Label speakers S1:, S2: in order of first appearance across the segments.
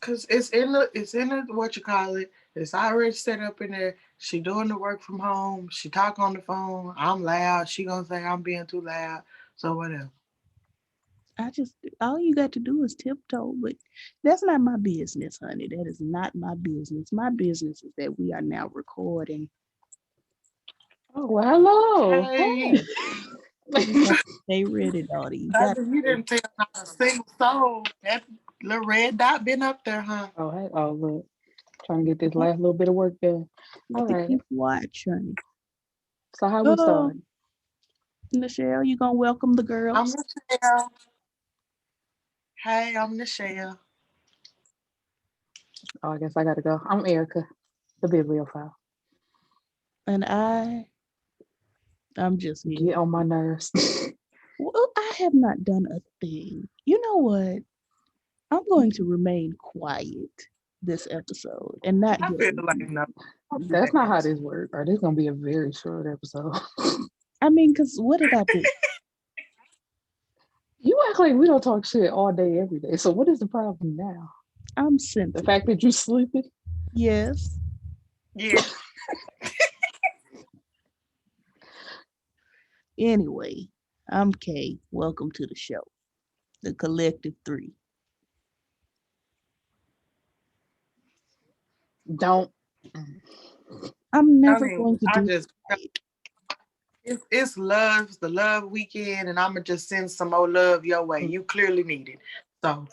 S1: Cause it's in the what you call it. It's already set up in there. She doing the work from home. She talk on the phone. I'm loud. She gonna say I'm being too loud. So whatever.
S2: I just all you got to do is tiptoe, but that's not my business, honey. That is not my business. My business is that we are now recording.
S3: Oh, well, hello.
S1: Hey,
S3: Hey.
S2: You got to stay ready, daughter. You got
S1: Doctor,
S2: to
S1: you
S2: stay.
S1: didn't tell not a single soul. That little red dot been up there, huh?
S3: Oh, hey. Oh, look. Trying to get this
S2: You
S3: last little bit of work done.
S2: got
S3: All
S2: to
S3: right.
S2: keep watch, honey.
S3: So, how we
S2: Oh,
S3: starting?
S2: Michelle, you gonna welcome the
S1: I'm
S2: girls?
S1: Michelle. Hey, I'm Michelle.
S3: Oh, I guess I got to go. I'm Erica, the bibliophile.
S2: And I'm just here.
S3: Get on my nerves.
S2: Well, I have not done a thing. You know what? I'm going to remain quiet this episode and not
S1: I
S2: get
S1: feel
S2: on.
S1: like no. Don't do
S3: That's
S1: that,
S3: not how
S1: Miss.
S3: this works. Or this gonna be a very short episode.
S2: I mean, cause what did I do?
S3: You act like we don't talk shit all day, every day. So, what is the problem now?
S2: I'm
S3: The fact
S2: sensitive.
S3: that you sleeping?
S2: Yes.
S1: Yeah.
S2: Anyway, I'm Kay. Welcome to the show, the Collective Three.
S3: Don't.
S2: I'm
S1: I
S2: never
S1: mean,
S2: going to
S1: I
S2: do
S1: just
S2: it.
S1: it's love, it's the love weekend, and I'ma just send some more love your way. You clearly need it. So,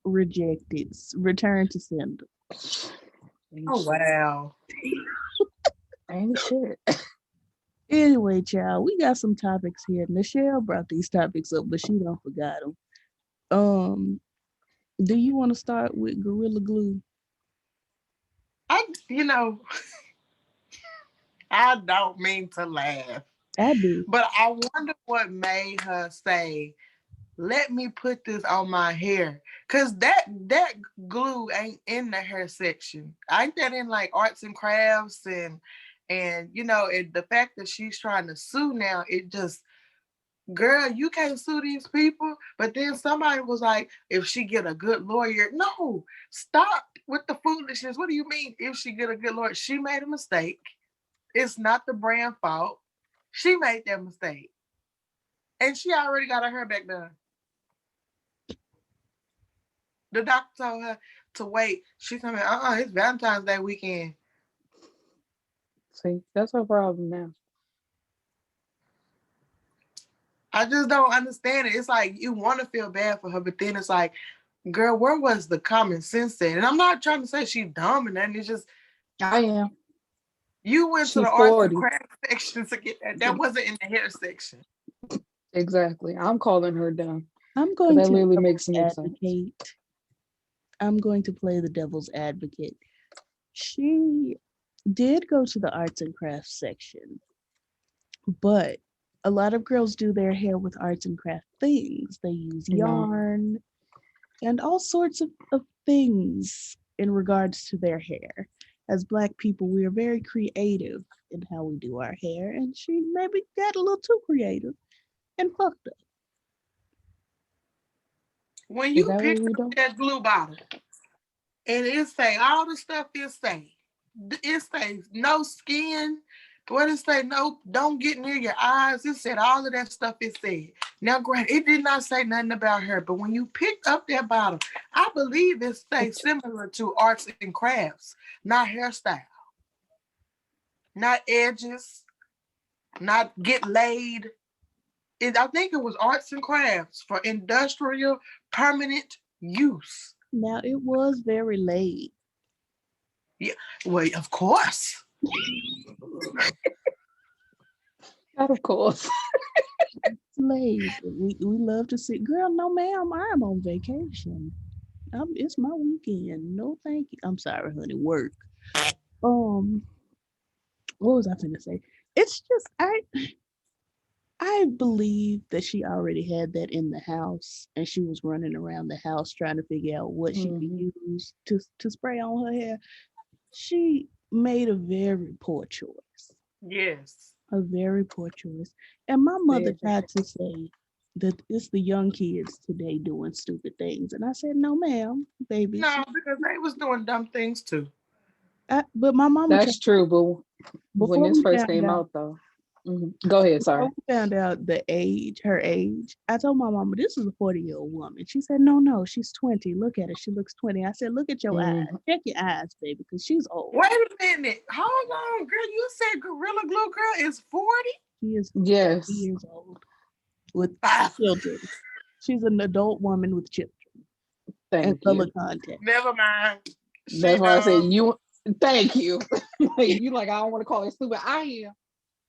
S2: Rejected. Return to sender.
S3: Ain't
S1: oh
S3: shit.
S1: wow.
S3: Ain't shit.
S2: Anyway, child, we got some topics here. Michelle brought these topics up, but she don't forgot them. Um, do you want to start with Gorilla Glue?
S1: I I don't mean to laugh,
S2: I do.
S1: but I wonder what made her say, "Let me put this on my hair," cause that glue ain't in the hair section. Ain't that in like arts and crafts and the fact that she's trying to sue now, it just girl, you can't sue these people. But then somebody was like, if she get a good lawyer, no, stop with the foolishness. What do you mean if she get a good lawyer? She made a mistake. It's not the brand fault. She made that mistake. And she already got her hair back done. The doctor told her to wait. She told me, it's Valentine's Day weekend.
S3: See, that's her problem now.
S1: I just don't understand it. It's like you want to feel bad for her, but then it's like, girl, where was the common sense at? And I'm not trying to say she's dumb and nothing. It's just
S3: I am.
S1: you went to
S3: She
S1: the arts and
S3: 40.
S1: crafts section to get that. That wasn't in the hair section.
S3: Exactly. I'm calling her dumb.
S2: I'm
S3: Because
S2: going
S3: that
S2: to
S3: literally
S2: devil's
S3: makes no sense.
S2: advocate. I'm going to play the devil's advocate. She did go to the arts and crafts section, but a lot of girls do their hair with arts and craft things. They use
S3: No.
S2: yarn and all sorts of things in regards to their hair. As Black people, we are very creative in how we do our hair, and she maybe got a little too creative and fucked up.
S1: When
S3: Is
S1: you
S3: that what
S1: pick
S3: we
S1: up
S3: do?
S1: that glue bottle and it say all the stuff it say no skin. What it say? No, don't get near your eyes. It said all of that stuff. It said. Now, granted, it did not say nothing about her, but when you picked up that bottle, I believe it stays similar to arts and crafts, not hairstyle, not edges, not get laid. I think it was arts and crafts for industrial permanent use.
S2: Now, it was very late.
S1: Yeah, well, of course.
S3: God, of course.
S2: Late. We love to see. Girl, no, ma'am, I'm on vacation. It's my weekend. No, thank you. I'm sorry, honey. Work. Um, what was I finna say? It's just I believe that she already had that in the house and she was running around the house trying to figure out what she could
S3: Hmm.
S2: use to spray on her hair. She made a very poor choice.
S1: Yes.
S2: A very poor choice. And my mother
S3: Very.
S2: tried to say, that it's the young kids today doing stupid things. And I said, no, ma'am, baby.
S1: No, because they was doing dumb things too.
S2: But my mama tried,
S3: That's true, but when
S2: before
S3: this
S2: we
S3: first
S2: found
S3: came
S2: out,
S3: out though. Go ahead,
S2: before
S3: sorry.
S2: we found out the age, her age, I told my mama, this is a 40-year-old woman. She said, no, no, she's 20. Look at her. She looks 20. I said, look at your eyes.
S3: Mhm.
S2: Check your eyes, baby, because she's old.
S1: Wait a minute. Hold on, girl. You said Gorilla Glue Girl is 40?
S2: She is 40
S3: Yes,
S2: years old with
S1: Ah,
S2: children. She's an adult woman with children and
S3: thank
S2: color
S3: you.
S2: contacts.
S1: never mind. She
S3: That's why I said
S1: done.
S3: you. Thank you. You like I don't want to call it stupid. I am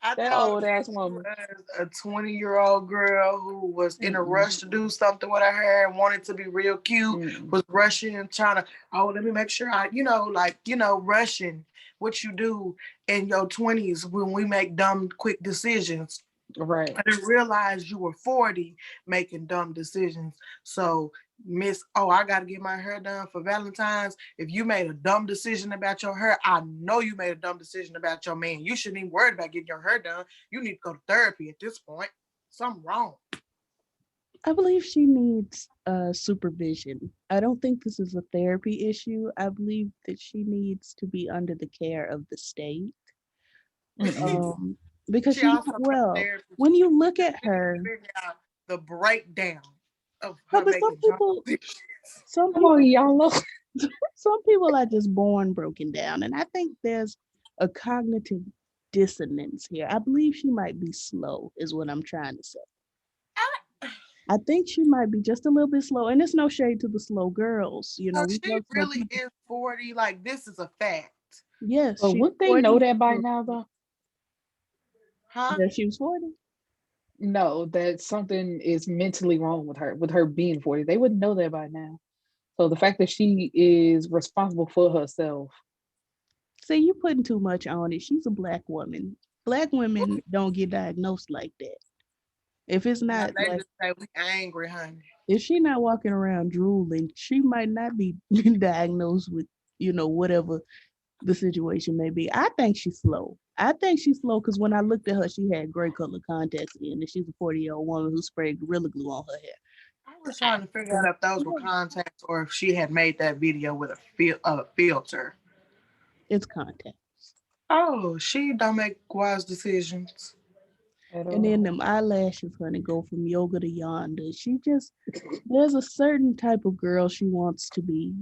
S1: I
S3: that
S1: thought
S3: old
S1: she
S3: ass woman.
S1: was a 20-year-old girl who was in a
S3: Mm-mm,
S1: rush to do something with her hair and wanted to be real cute,
S3: mm-mm.
S1: was rushing and trying to, oh, let me make sure rushing what you do in your 20s when we make dumb, quick decisions.
S3: Right.
S1: I didn't realize you were 40 making dumb decisions. So, Miss, oh, I got to get my hair done for Valentine's. If you made a dumb decision about your hair, I know you made a dumb decision about your man. You shouldn't even worry about getting your hair done. You need to go to therapy at this point. Something wrong.
S2: I believe she needs supervision. I don't think this is a therapy issue. I believe that she needs to be under the care of the state.
S3: Mm-mm.
S2: Um, because
S1: She
S2: she's
S1: also
S2: not
S1: needs
S2: well.
S1: therapy.
S2: When you look at
S1: She needs to
S2: her,
S1: figure out the breakdown of
S2: no,
S1: her
S2: but
S1: making dumb decisions.
S2: some
S3: Come on,
S2: people,
S3: y'all.
S2: some people are just born broken down, and I think there's a cognitive dissonance here. I believe she might be slow, is what I'm trying to say. I think she might be just a little bit slow, and it's no shade to the slow girls. You know,
S1: So
S2: we
S1: she
S2: love slow
S1: really
S2: people.
S1: is 40. Like, this is a fact.
S2: Yes,
S3: But
S2: she's
S3: wouldn't they
S2: 40
S3: know
S2: years
S3: that by
S2: old.
S3: now, though?
S1: Huh?
S2: That she was 40.
S3: No, that something is mentally wrong with her being 40. They wouldn't know that by now. So the fact that she is responsible for herself.
S2: See, you putting too much on it. She's a black woman. Black women don't get diagnosed like that. If it's
S1: Now
S2: not
S1: they
S2: like,
S1: just say we angry, honey.
S2: if she not walking around drooling, she might not be diagnosed with, whatever the situation may be. I think she's slow. I think she's slow because when I looked at her, she had gray color contacts in, and she's a 40-year-old woman who sprayed Gorilla Glue on her hair.
S1: I was trying to figure out if those were
S2: Yeah,
S1: contacts or if she had made that video with a filter.
S2: it's contacts.
S1: Oh, she don't make wise decisions.
S3: At
S2: And then
S3: all.
S2: them eyelashes, honey, go from yoga to yonder. There's a certain type of girl she wants to be.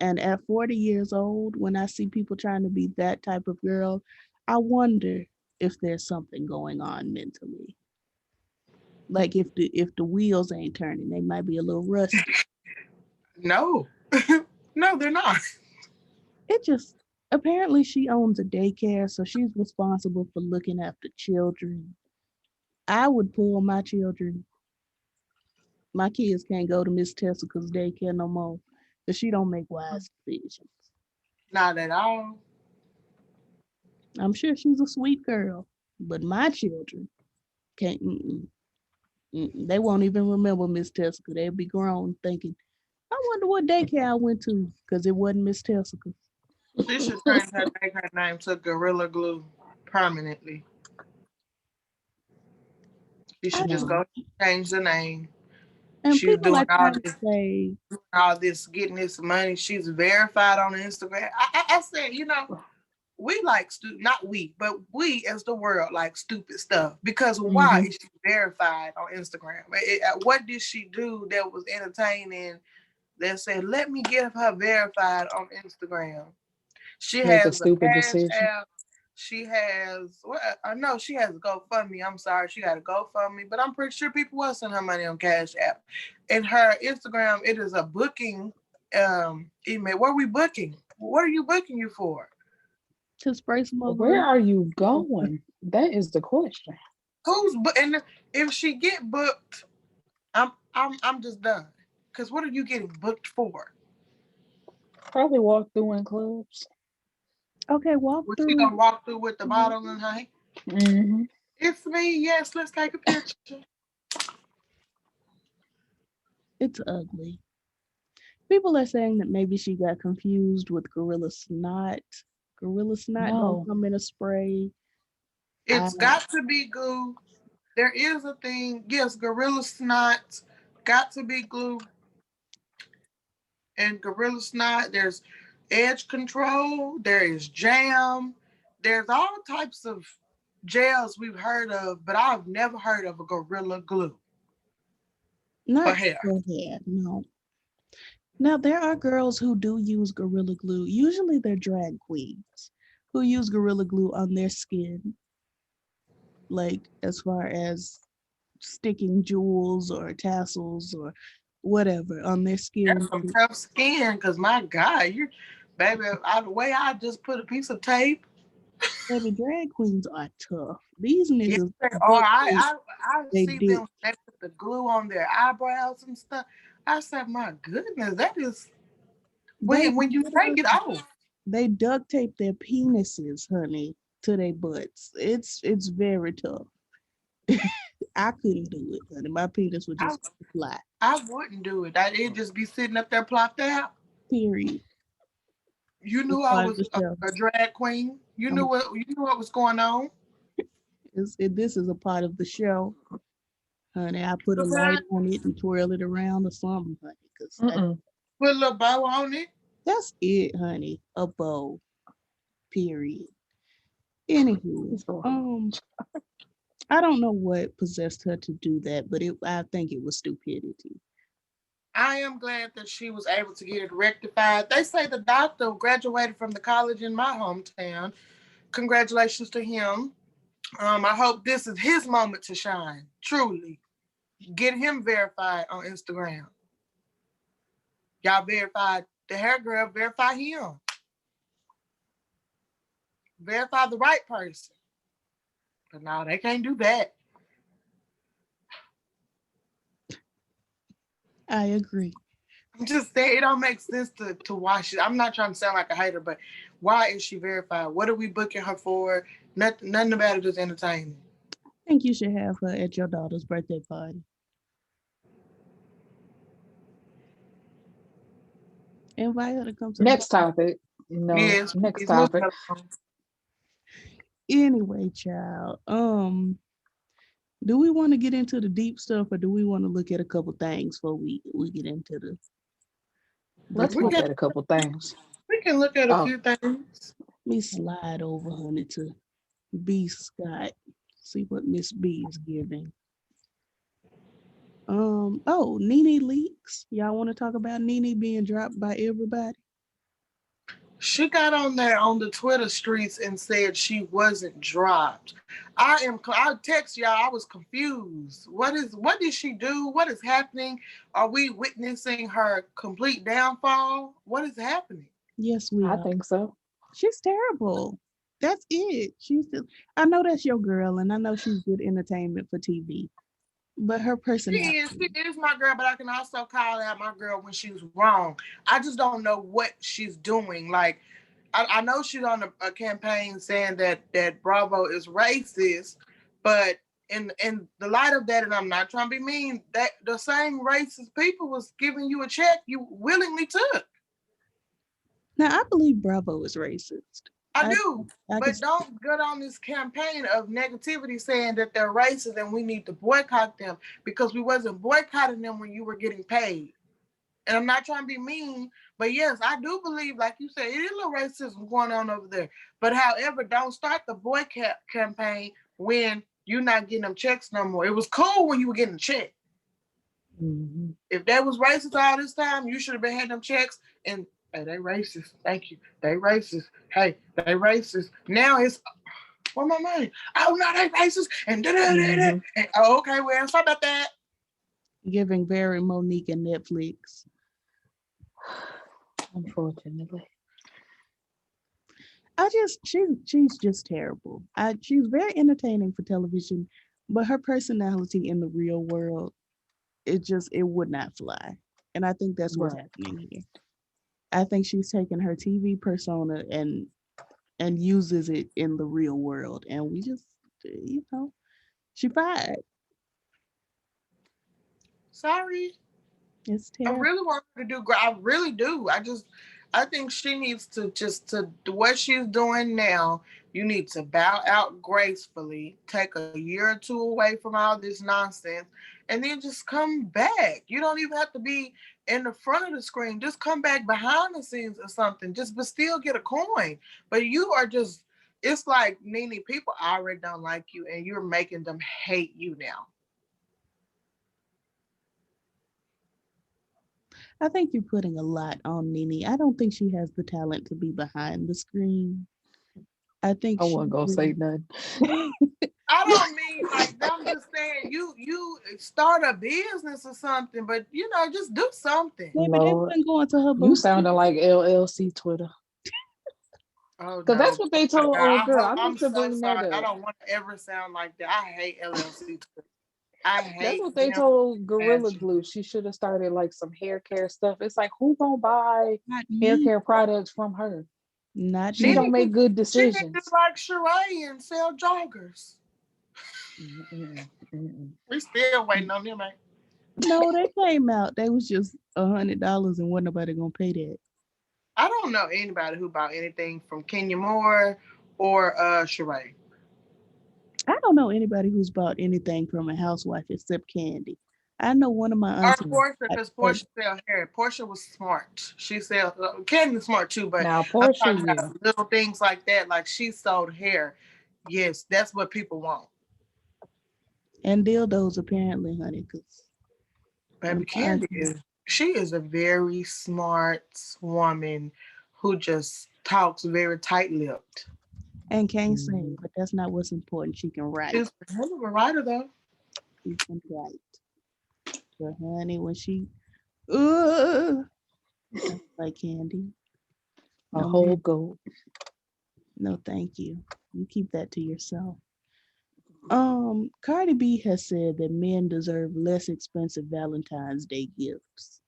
S2: And at 40 years old, when I see people trying to be that type of girl, I wonder if there's something going on mentally. Like if the wheels ain't turning, they might be a little rusty.
S1: No, no, they're not.
S2: It just apparently she owns a daycare, so she's responsible for looking after children. I would pull my children. My kids can't go to Miss Tessica's daycare no more because she don't make wise decisions.
S1: Not at all.
S2: I'm sure she's a sweet girl, but my children can't. They won't even remember Miss Tessica. They'll be grown thinking, I wonder what daycare I went to because it wasn't Miss Tessica.
S1: She should change her name to Gorilla Glue permanently. She
S2: I
S1: should just
S2: just,
S3: No.
S1: go change the name.
S2: and
S1: She's
S2: people
S1: doing
S2: are trying to say,
S1: all this, getting this money. She's verified on Instagram. I said, we like not we, but we as the world like stupid stuff. Because why
S3: Hmm.
S1: is she verified on Instagram? What did she do that was entertaining? That said, let me get her verified on Instagram. She
S3: Make a
S1: has a
S3: stupid
S1: cash
S3: decision.
S1: app. She has, well, I know she has a GoFundMe. I'm sorry, she got a GoFundMe, but I'm pretty sure people will send her money on Cash App. In her Instagram, it is a booking email. What are we booking? What are you booking you for?
S2: to spray some of
S3: Where
S2: her.
S3: are you going? That is the question.
S1: And if she get booked, I'm just done. Cause what are you getting booked for?
S3: Probably walk through in clubs.
S2: Okay, walk
S1: Was she
S2: through.
S1: gonna walk through with the bottle in her hand?
S3: Hmm.
S1: It's me. Yes, let's take a picture.
S2: It's ugly. People are saying that maybe she got confused with Gorilla Snot. Gorilla Snot don't
S3: No.
S2: come in a spray. I
S1: It's got to be goo. There is a thing. Yes, Gorilla Snot got to be glue and Gorilla Snot. There's Edge Control. There is Jam. There's all types of gels we've heard of, but I've never heard of a Gorilla Glue for
S2: Not
S1: hair.
S2: for hair, no. Now there are girls who do use Gorilla Glue. Usually they're drag queens who use Gorilla Glue on their skin, like as far as sticking jewels or tassels or whatever on their
S1: That's
S2: skin.
S1: some tough skin, cause my God, you, baby, the way I just put a piece of tape.
S2: Baby, drag queens are tough. These
S1: Yeah,
S2: niggas
S1: or
S2: duct tape
S1: I
S2: they
S1: see
S2: dick.
S1: them they put the glue on their eyebrows and stuff. I said, my goodness, that is
S2: They
S1: when you take it
S2: literally
S1: off.
S2: they duct tape their penises, honey, to their butts. It's very tough. I couldn't do it, honey. My penis would
S1: I
S2: just fly.
S1: I wouldn't do it. It'd just be sitting up there plopped out.
S2: Period.
S1: You
S2: It's
S1: knew I
S2: part of
S1: was
S2: the show.
S1: a drag queen.
S2: Um,
S1: You knew what was going on.
S2: this is a part of the show, honey. I put a light
S1: Surprise.
S2: on it and twirl it around or something, honey. Cause
S3: Mm-mm.
S1: Put a little bow on it.
S2: that's it, honey. A bow. Period. Anywho,
S3: It's wrong.
S2: I don't know what possessed her to do that, but I think it was stupidity.
S1: I am glad that she was able to get it rectified. They say the doctor graduated from the college in my hometown. Congratulations to him. I hope this is his moment to shine. Truly, get him verified on Instagram. Y'all verified the hair girl. Verify him. Verify the right person. But no, they can't do that.
S2: I agree.
S1: I'm just saying it don't make sense to watch it. I'm not trying to sound like a hater, but why is she verified? What are we booking her for? Nothing about it is entertaining.
S2: I think you should have her at your daughter's birthday party. Invite her to come to the
S3: Next
S2: party.
S3: topic. No,
S1: Yes,
S3: next
S1: please move
S3: topic.
S1: along.
S2: Anyway, child. Do we want to get into the deep stuff or do we want to look at a couple things before we get into the
S3: Let's
S1: We
S3: look
S1: can
S2: topic?
S3: at a couple things.
S1: we can look at a
S3: Oh,
S1: few things.
S2: Let me slide over, honey, to B Scott. See what Miss B is giving. Nene Leakes. Y'all want to talk about Nene being dropped by everybody?
S1: She got on there on the Twitter streets and said she wasn't dropped. I text y'all. I was confused. What did she do? What is happening? Are we witnessing her complete downfall? What is happening?
S2: Yes, we
S3: I
S2: are.
S3: think so.
S2: She's terrible. That's it. I know that's your girl, and I know she's good entertainment for TV. But her
S1: She
S2: personality,
S1: is my girl, but I can also call out my girl when she's wrong. I just don't know what she's doing. Like I know she's on a campaign saying that Bravo is racist, but in the light of that, and I'm not trying to be mean, that the same racist people was giving you a check you willingly took.
S2: now I believe Bravo is racist.
S1: I
S2: I
S1: do.
S2: I could
S1: But don't get on this campaign of negativity saying that they're racist and we need to boycott them because we wasn't boycotting them when you were getting paid. And I'm not trying to be mean, but yes, I do believe, like you said, it is a little racism going on over there. But however, don't start the boycott campaign when you're not getting them checks no more. It was cool when you were getting a check.
S2: mhm.
S1: If that was racist all this time, you should have been having them checks. And hey, they racist. Thank you. They racist. Hey, they racist. Now it's where my money? Oh no, they racist. And da da da da.
S3: Hmm.
S1: And oh, okay, well, sorry about that.
S2: Giving very Monique and Netflix.
S3: Unfortunately.
S2: She's just terrible. She's very entertaining for television, but her personality in the real world, it would not fly. And I think that's what's
S3: Right.
S2: happening here. I think she's taken her TV persona and uses it in the real world, and we just she fired.
S1: Sorry.
S2: It's
S1: I
S2: terrible.
S1: really want her to do great. I really do. I think she needs to just to do what she's doing now. You need to bow out gracefully, take a year or two away from all this nonsense, and then just come back. You don't even have to be in the front of the screen. Just come back behind the scenes or something. Just but still get a coin. But you are just it's like Nene, people already don't like you and you're making them hate you now.
S2: I think you're putting a lot on Nene. I don't think she has the talent to be behind the screen. I think
S3: I wasn't
S2: she
S3: gonna say
S2: really.
S3: nothing.
S1: I don't mean like I'm just saying you start a business or something, but just do something.
S2: Maybe they
S3: Lord,
S2: wasn't going to her
S3: you
S2: boutique.
S3: sounding like LLC Twitter.
S1: Oh
S3: Because that's
S1: no,
S3: what they
S1: my
S3: told
S1: God!
S3: old
S1: I
S3: girl.
S1: hope
S3: I
S1: I'm
S3: meant to
S1: so
S3: bring that
S1: sorry. I
S3: up.
S1: don't want to ever sound like that. I hate LLC. I
S3: That's
S1: hate
S3: what they
S1: them
S3: told Gorilla
S1: passion.
S3: Glue. She should have started like some hair care stuff. It's like who gonna buy
S2: Not
S3: hair
S2: me.
S3: care products from her?
S2: Not
S3: She
S1: Nene
S3: don't
S2: me.
S3: make
S1: could,
S3: good
S1: she could do
S3: decisions.
S1: like Sheree and sell joggers.
S3: Mm-mm, mm-mm.
S1: We still waiting on them, man.
S2: No, they came out. They was just $100 and wasn't nobody gonna pay that.
S1: I don't know anybody who bought anything from Kenya Moore or Sheree.
S2: I don't know anybody who's bought anything from a housewife except Candy. I know one of my
S1: Or
S2: aunties.
S1: Portia,
S2: I,
S1: because
S2: or,
S1: Portia sell hair. Portia was smart. She sell Candy's smart too, but
S3: Now
S1: I'm
S3: Portia,
S1: talking
S3: yeah.
S1: about little things like that. Like she sold hair. Yes, that's what people want.
S2: and dildos apparently, honey, because one
S1: Baby
S2: of my
S1: Candy
S2: aunties.
S1: she is a very smart woman who just talks very tight lipped.
S2: And can't
S3: Mhm.
S2: sing, but that's not what's important. She can write.
S1: She's a hell of a writer though.
S2: She can write. But honey, when she uh like Candy.
S3: A
S2: No
S3: whole
S2: ma'am.
S3: goat.
S2: No thank you. You keep that to yourself. Cardi B has said that men deserve less expensive Valentine's Day gifts.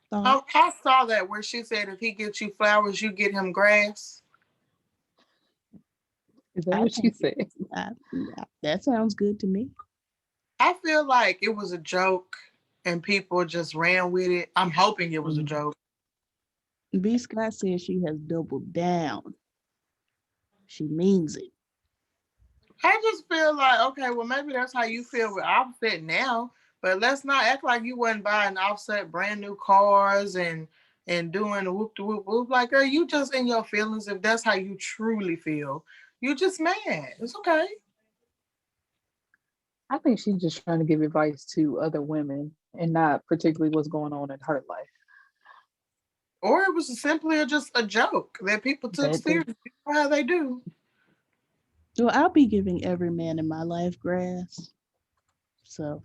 S2: Thought
S1: I saw that where she said if he gets you flowers, you get him grass.
S3: Is that
S2: I
S3: what she
S2: think
S3: said?
S2: that sounds good to me.
S1: I feel like it was a joke and people just ran with it. I'm hoping it was a
S3: Mm.
S1: joke.
S2: B. Scott says she has doubled down. She means it.
S1: I just feel like, okay, well, maybe that's how you feel with Offset now, but let's not act like you wasn't buying Offset brand new cars and doing the whoop de whoop whoop. Like, girl, you just in your feelings if that's how you truly feel. You just mad. It's okay.
S3: I think she's just trying to give advice to other women and not particularly what's going on in her life.
S1: Or it was simply just a joke that people took
S3: That too.
S1: seriously for how they do.
S2: Well, I'll be giving every man in my life grass. So,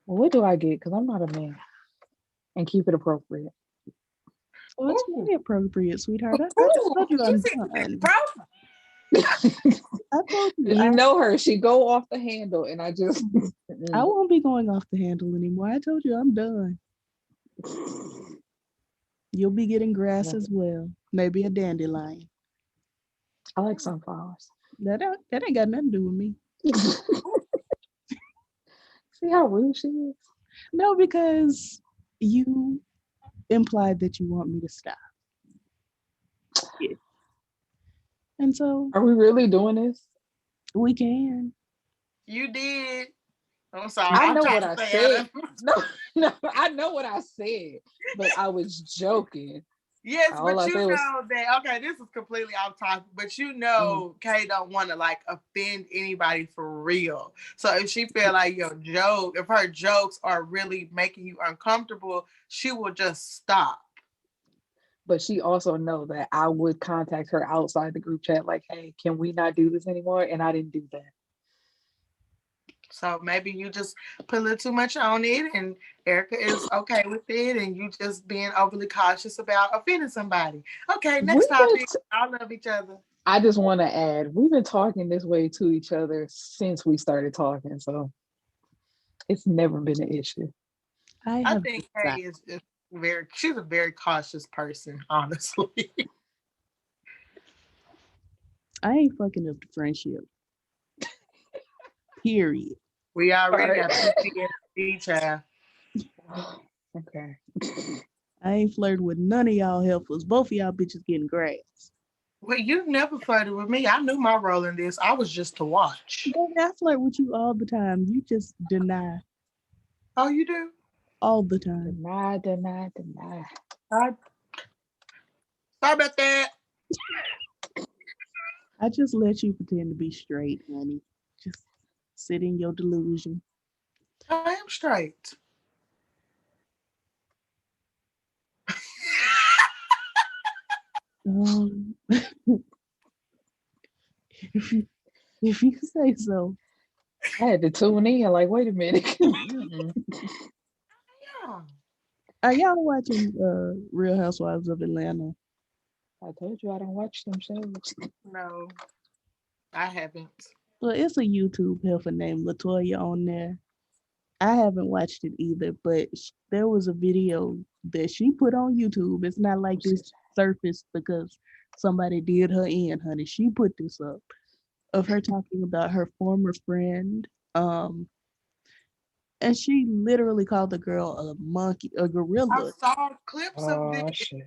S3: Well, what do I get? Because I'm not a man. And keep it appropriate.
S2: well, it's
S1: Ooh,
S2: very appropriate, sweetheart. I just
S1: ooh,
S2: told you
S1: you
S2: I'm
S1: see,
S2: done.
S1: bro?
S2: I told you
S3: You know her. She go off the handle, and I just.
S2: I
S3: Mm-mm.
S2: won't be going off the handle anymore. I told you I'm done. You'll be getting grass as well. Maybe a dandelion.
S3: I like sunflowers.
S2: That ain't got nothing to do with me.
S3: See how rude she is?
S2: No, because you implied that you want me to stop. Yeah. And so
S3: Are we really doing this?
S2: we can.
S1: You did. I'm sorry.
S3: I
S1: I'm
S3: know
S1: trying
S3: what
S1: to
S3: I
S1: say
S3: said.
S1: it.
S3: No, no, I know what I said, but I was joking.
S1: Yes,
S3: All
S1: but
S3: I
S1: you
S3: said was,
S1: know that okay, this is completely off topic, but
S3: mm,
S1: Kay don't want to like offend anybody for real. So if she feel like your joke, if her jokes are really making you uncomfortable, she will just stop.
S3: but she also know that I would contact her outside the group chat, like, hey, can we not do this anymore? And I didn't do that.
S1: So maybe you just put a little too much on it and Erica is okay with it and you just being overly cautious about offending somebody. Okay, next
S3: We've been
S1: topic. I love each other.
S3: I just want to add, we've been talking this way to each other since we started talking, so it's never been an issue.
S2: I
S1: I
S2: have
S1: think
S2: decided.
S1: Kay is she's a very cautious person, honestly.
S2: I ain't fucking up the friendship. Period.
S1: We already
S3: Sorry.
S1: got PTSD, child.
S3: Okay.
S2: I ain't flirting with none of y'all helpers. Both of y'all bitches getting grass.
S1: Well, you never flirted with me. I knew my role in this. I was just to watch.
S2: Baby, I flirt with you all the time. You just deny
S1: Oh, you do?
S2: all the time.
S3: Deny, deny, deny.
S1: I, sorry about that.
S2: I just let you pretend to be straight, honey. Just sit in your delusion.
S1: I am straight.
S2: Um, if you, if you say so.
S3: I had to tune in. Like, wait a minute. Mm-mm.
S1: Yeah.
S2: Are y'all watching Real Housewives of Atlanta?
S3: I told you I don't watch them shows.
S1: No, I haven't.
S2: Well, it's a YouTube helper named Latoya on there. I haven't watched it either, but there was a video that she put on YouTube. It's not like this surfaced because somebody did her in, honey. She put this up of her talking about her former friend. Um, and she literally called the girl a monkey, a
S1: I
S2: gorilla.
S1: saw clips of this,
S3: Oh shit.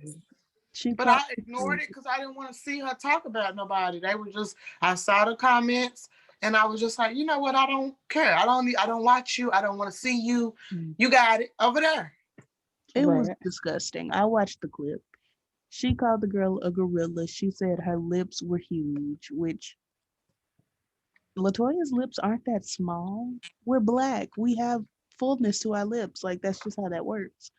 S2: She
S1: but
S2: called
S1: I ignored it because I didn't want to see her talk about nobody. They were just, I saw the comments and I was just like, you know what? I don't care. I don't watch you. I don't want to see you.
S3: Mm.
S1: You got it over there.
S2: it was
S3: Right.
S2: disgusting. I watched the clip. She called the girl a gorilla. She said her lips were huge, which Latoya's lips aren't that small. We're black. We have fullness to our lips. Like that's just how that works.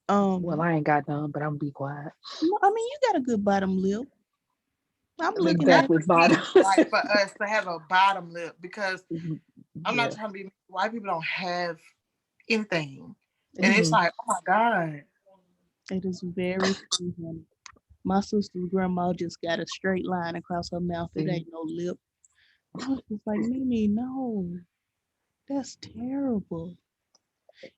S3: Well,
S2: Um,
S3: I ain't got none, but I'm gonna be quiet.
S2: no, I mean you got a good bottom lip. I'm
S1: It's
S2: looking at
S3: Exactly, bottom.
S1: like for us to have a bottom lip because I'm not
S3: Yeah.
S1: trying to be, white people don't have anything. And it's
S3: Hmm.
S1: like, oh my God.
S2: it is very true, honey. My sister's grandma just got a straight line across her mouth. It
S3: See,
S2: ain't no lip. I was just like, Mimi, no, that's terrible.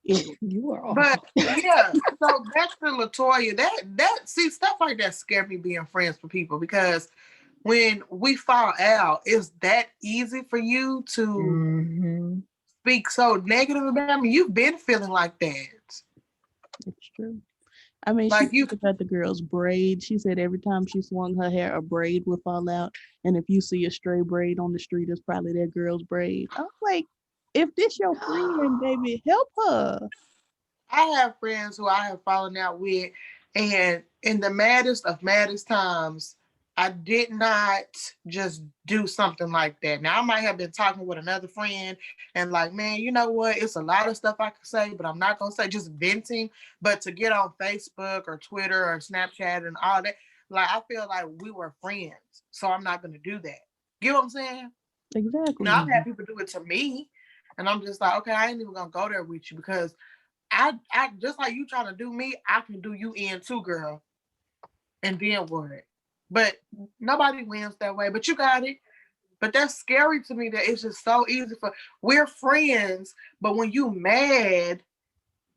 S2: Anyway,
S3: you are
S1: But
S3: all.
S1: yeah, so back to Latoya. That see stuff like that scare me being friends with people because when we fall out, it's that easy for you to
S3: Hmm.
S1: speak so negative about me. You've been feeling like that.
S2: it's true. I mean, she
S1: Like you
S2: talked about the girl's braid. She said every time she swung her hair, a braid would fall out. And if you see a stray braid on the street, it's probably that girl's braid. I was like, if this your friend, baby, help her.
S1: I have friends who I have fallen out with, and in the maddest times, I did not just do something like that. Now I might have been talking with another friend and like, man, you know what? It's a lot of stuff I could say, but I'm not gonna say just venting. But to get on Facebook or Twitter or Snapchat and all that, like I feel like we were friends, so I'm not gonna do that. Get what I'm saying?
S2: Exactly.
S1: Now I've
S3: Hmm.
S1: had people do it to me, and I'm just like, okay, I ain't even gonna go there with you because I just like you trying to do me, I can do you in too, girl. And then what? But nobody wins that way. But you got it. But that's scary to me that it's just so easy for we're friends, but when you mad,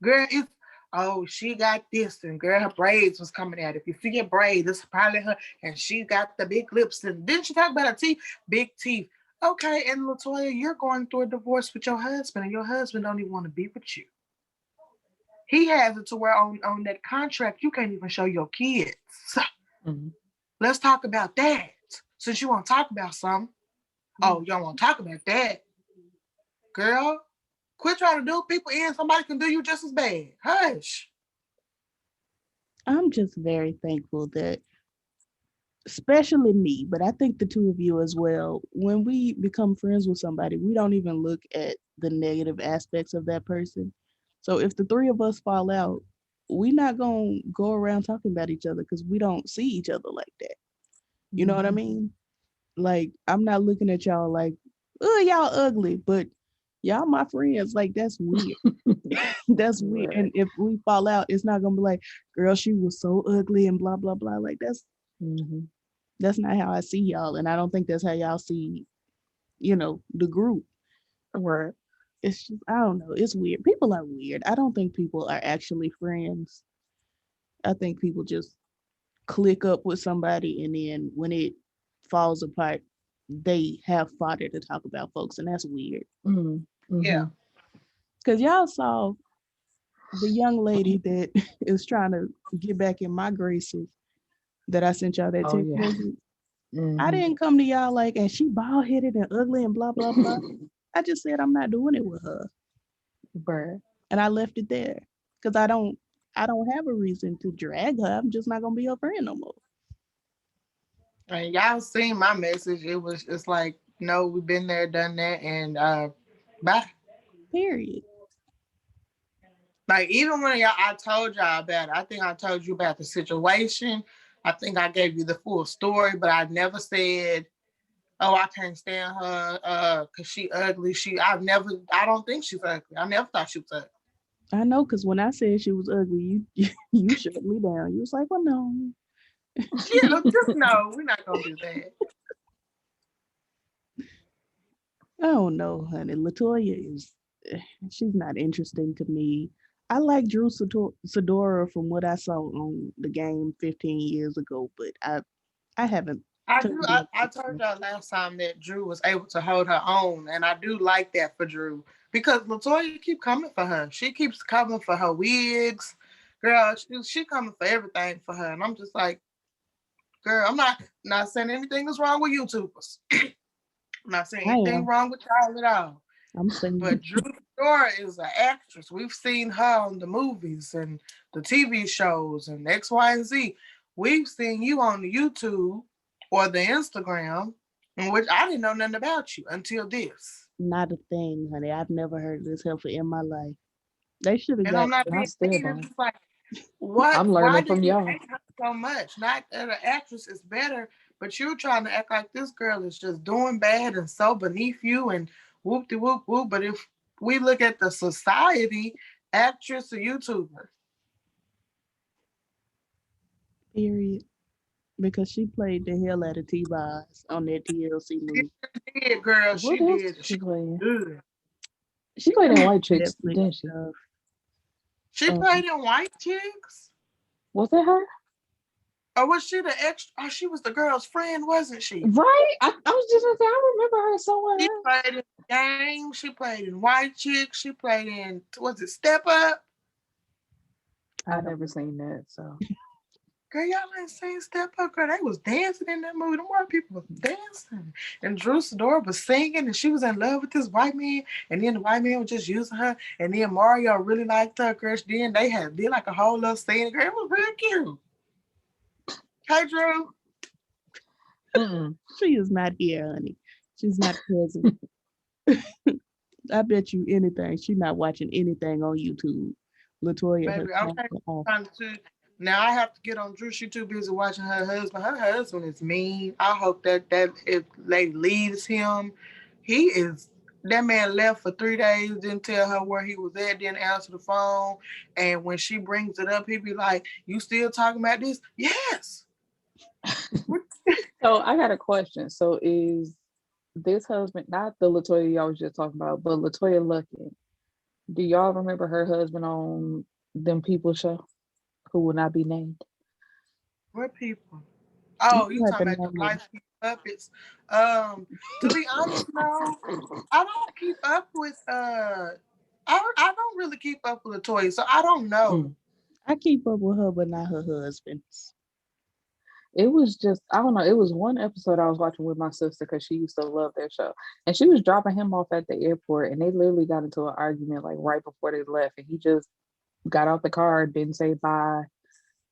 S1: girl, it's oh, she got this, and girl, her braids was coming out. If you see her braids, it's probably her, and she got the big lips. And didn't she talk about her teeth? Big teeth. Okay, and Latoya, you're going through a divorce with your husband, and your husband don't even want to be with you. He has it to where on that contract you can't even show your kids.
S3: Hmm.
S1: Let's talk about that. Since you want to talk about something. Oh, you don't want to talk about that. Girl, quit trying to do people in. Somebody can do you just as bad. Hush.
S2: I'm just very thankful that, especially me, but I think the two of you as well, when we become friends with somebody, we don't even look at the negative aspects of that person. So if the three of us fall out, we're not going to go around talking about each other because we don't see each other like that. You know what I
S3: Hmm.
S2: mean? Like, I'm not looking at y'all like, oh, y'all ugly, but y'all my friends. Like, that's weird. That's weird.
S3: Right.
S2: And if we fall out, it's not going to be like, girl, she was so ugly and blah, blah, blah. Like,
S3: Hmm.
S2: that's not how I see y'all. And I don't think that's how y'all see, the group.
S3: Right.
S2: It's just, I don't know. It's weird. People are weird. I don't think people are actually friends. I think people just click up with somebody and then when it falls apart, they have fodder to talk about folks. And that's weird.
S3: Hmm.
S1: Yeah.
S3: Hmm.
S2: Because y'all saw the young lady that is trying to get back in my graces that I sent y'all that
S3: Oh
S2: text
S3: yeah.
S2: message. I
S3: Mhm.
S2: didn't come to y'all like, and she bald headed and ugly and blah blah blah. I just said I'm not doing it with her,
S3: Bruh.
S2: and I left it there because I don't have a reason to drag her. I'm just not gonna be her friend no more.
S1: And y'all seen my message. It's like, no, we've been there, done that, and bye.
S2: Period.
S1: Like even when I told y'all about it, I think I told you about the situation. I think I gave you the full story, but I never said, "Oh, I can't stand her, cause she ugly." I don't think she's ugly. I never thought she was ugly.
S2: I know because when I said she was ugly, you shut me down. You was like, well, no,
S1: Yeah, just no, we're not gonna do that.
S2: I don't know, honey. Latoya is, she's not interesting to me. I like Drew Sidora from what I saw on the game 15 years ago, but I haven't
S1: I do.
S2: turned
S1: I
S2: into
S1: told
S2: her.
S1: y'all last time that Drew was able to hold her own, and I do like that for Drew because Latoya keep coming for her. She keeps coming for her wigs, girl. She coming for everything for her, and I'm just like, girl, I'm not saying anything is wrong with YouTubers. I'm not saying
S2: I
S1: anything
S2: am.
S1: wrong with y'all at all.
S2: I'm saying,
S1: But Drew Dora is an actress. We've seen her on the movies and the TV shows and X, Y, and Z. We've seen you on the YouTube or the Instagram, in which I didn't know nothing about you until this.
S2: not a thing, honey. I've never heard of this heifer in my life. They should have
S1: And I'm
S2: got
S1: not
S3: I
S1: being
S3: still
S1: mean. It's
S3: don't.
S1: just like, what?
S3: I'm
S1: Why
S3: learning
S1: do
S3: from
S1: you
S3: y'all.
S1: hate her so much? Not that an actress is better, but you're trying to act like this girl is just doing bad and so beneath you and whoop de whoop whoop. But if we look at the society, actress or YouTuber,
S2: period because she played the hell out of T-Boz on that TLC
S1: she
S2: movie.
S1: did, girl.
S3: What
S1: She
S3: else
S1: did.
S3: did she
S1: She
S3: play?
S1: good.
S3: She
S2: She
S3: played
S2: done
S3: in
S2: a
S3: White
S2: lot of
S3: Chicks,
S2: Netflix
S3: didn't she?
S2: stuff.
S1: She played in White Chicks.
S3: Was that her?
S1: Or was she the extra? Oh, she was the girl's friend, wasn't she?
S3: Right? I was just gonna say I remember her
S1: She
S3: somewhere.
S1: played in Game. She played in White Chicks. She played in, was it Step Up?
S2: I
S3: I
S2: don't
S3: never
S2: know.
S3: seen that, so
S1: Girl, y'all ain't seen Step Up, girl. They was dancing in that movie. The white people was dancing. And Drew Sidora was singing, and she was in love with this white man. And then the white man was just using her. And then Mario really liked her, girl. Then they did like a whole little scene. Girl, it was real cute. Hey, Drew.
S3: mm-mm.
S2: She is not here, honey. She's not present. I bet you anything. She's not watching anything on YouTube. Latoya has
S1: Baby, I'm
S2: turned her off.
S1: trying to. Now I have to get on Drew. She too busy watching her husband. Her husband is mean. I hope that if lady leaves him, he is. That man left for 3 days. Didn't tell her where he was at. Didn't answer the phone. And when she brings it up, he be like, "You still talking about this?" Yes.
S3: So I got a question. So is this husband not the Latoya y'all was just talking about, but Latoya Lucky? Do y'all remember her husband on them people show who will not be named?
S1: What people?
S2: You
S1: Oh, you
S2: have to
S1: talking about
S2: name
S1: the
S2: them.
S1: light skin puppets? To be honest, no, I don't keep up with I don't really keep up with the toys, so I don't know.
S3: Mm.
S2: I keep up with her, but not her husband's.
S3: It was just I don't know. It was one episode I was watching with my sister because she used to love that show, and she was dropping him off at the airport, and they literally got into an argument like right before they left, and he just got out the car, didn't say bye,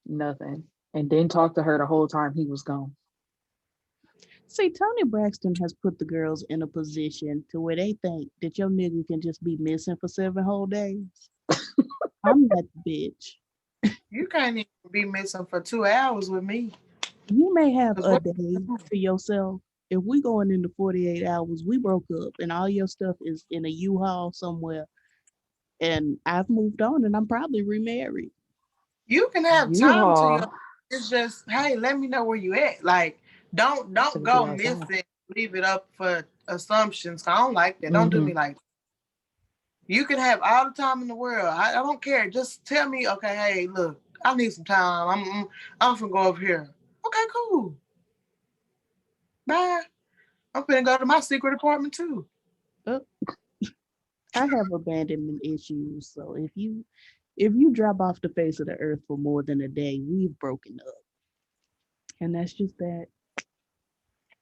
S3: nothing, and didn't talk to her the whole time he was gone.
S2: See, Tony Braxton has put the girls in a position to where they think that your nigga can just be missing for 7 whole days. I'm that bitch.
S1: You can't even be missing for 2 hours with me.
S2: You may have
S1: Cause
S2: a
S1: what?
S2: day to yourself. If we going into 48 hours, we broke up and all your stuff is in a U-Haul somewhere and I've moved on and I'm probably remarried.
S1: You can have time to your.
S3: U-Haul.
S1: It's just, hey, let me know where you at. Like, don't
S3: Should be
S1: go
S3: outside.
S1: missing. Leave it up for assumptions. I don't like that. Don't do
S3: Mm-hmm.
S1: me like that. You can have all the time in the world. I don't care. Just tell me, okay, hey, look, I need some time. I'm gonna go over here. Okay, cool. Bye. I'm gonna go to my secret apartment too.
S2: Uh, I have abandonment issues, so if you drop off the face of the earth for more than a day, we've broken up. And that's just that.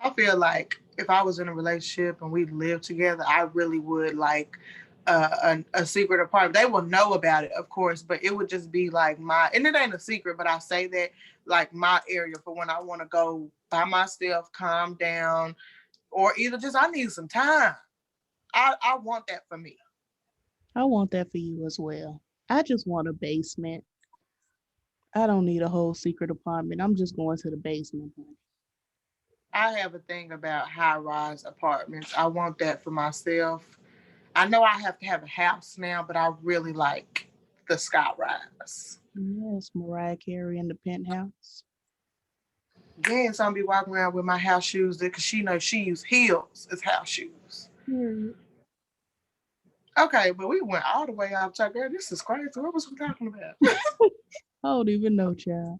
S1: I feel like if I was in a relationship and we lived together, I really would like a secret apartment. They will know about it, of course, but it would just be like my, and it ain't a secret, but I say that like my area for when I want to go by myself, calm down, or either just I need some time. I want that for me.
S2: I want that for you as well. I just want a basement. I don't need a whole secret apartment. I'm just going to the basement, honey.
S1: I have a thing about high rise apartments. I want that for myself. I know I have to have a house now, but I really like the sky rise.
S2: Yes, Mariah Carey in the penthouse.
S1: Then some be walking around with my house shoes because she knows she use heels as house shoes.
S2: Period.
S1: Okay, but we went all the way off track. Girl, this is crazy. What was we talking about?
S2: I don't even know, child.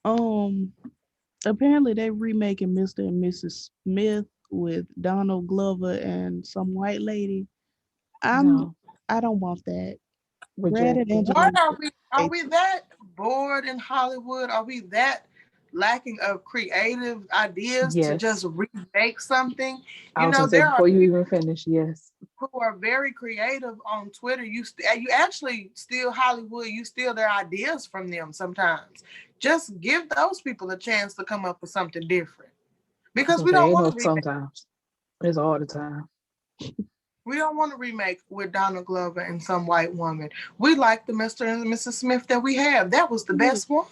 S2: Um, Apparently they remaking Mr. and Mrs. Smith with Donald Glover and some white lady. I'm
S3: No,
S2: I don't want that. Brad and
S3: rejected.
S1: What
S2: Angelina.
S1: are we? Are
S2: They
S1: we that bored in Hollywood? Are we that lacking of creative ideas to just
S3: Yes.
S1: remake something?
S3: I
S1: You
S3: was
S1: know,
S3: gonna say
S1: there are
S3: before you
S1: people
S3: even finish, yes.
S1: who are very creative on Twitter. You actually steal Hollywood. You steal their ideas from them sometimes. Just give those people a chance to come up with something different
S3: I was
S1: because
S3: gonna
S1: we
S3: say
S1: don't
S3: ain't
S1: want
S3: no
S1: to remake.
S3: sometimes. It's all the time.
S1: We don't want to remake with Donald Glover and some white woman. We like the Mr. and Mrs. Smith that we have. That was the
S2: period.
S1: best one.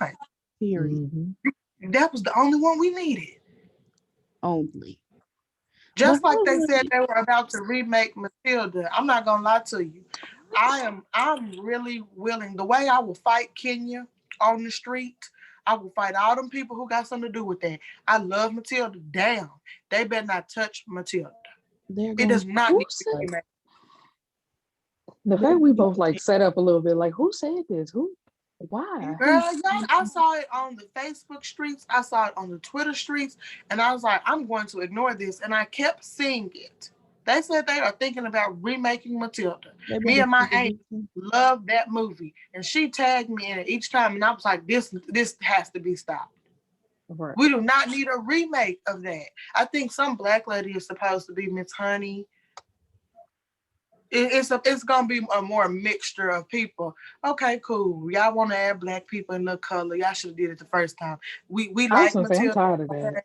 S2: Period.
S3: Hmm.
S1: That was the only one we needed.
S2: Only. But
S1: Just like they
S2: Hollywood,
S1: said they were about to remake Matilda. I'm not gonna lie to you. I'm really willing. The way I will fight Kenya on the street, I will fight all them people who got something to do with that. I love Matilda. Damn. They better not touch Matilda.
S2: they're
S1: It
S2: gonna
S1: does not
S3: Who
S1: need to be
S3: said
S1: remade.
S3: the
S2: they're
S3: fact we
S2: gonna
S3: both like set up a little bit like who said this? Who? Why?
S1: Girl, yeah, I saw it on the Facebook streets. I saw it on the Twitter streets. And I was like, I'm going to ignore this. And I kept seeing it. They said they are thinking about remaking Matilda.
S2: they
S1: Me
S2: better
S1: and my
S2: take
S1: aunt
S2: it.
S1: loved that movie. And she tagged me in it each time. And I was like, this has to be stopped.
S3: Right.
S1: We do not need a remake of that. I think some black lady is supposed to be Miss Honey. It's gonna be a more mixture of people. Okay, cool. Y'all want to add black people in the color? Y'all should have did it the first time. We
S3: I was
S1: like
S3: gonna say I'm
S1: Matilda.
S3: tired of that.
S1: Okay,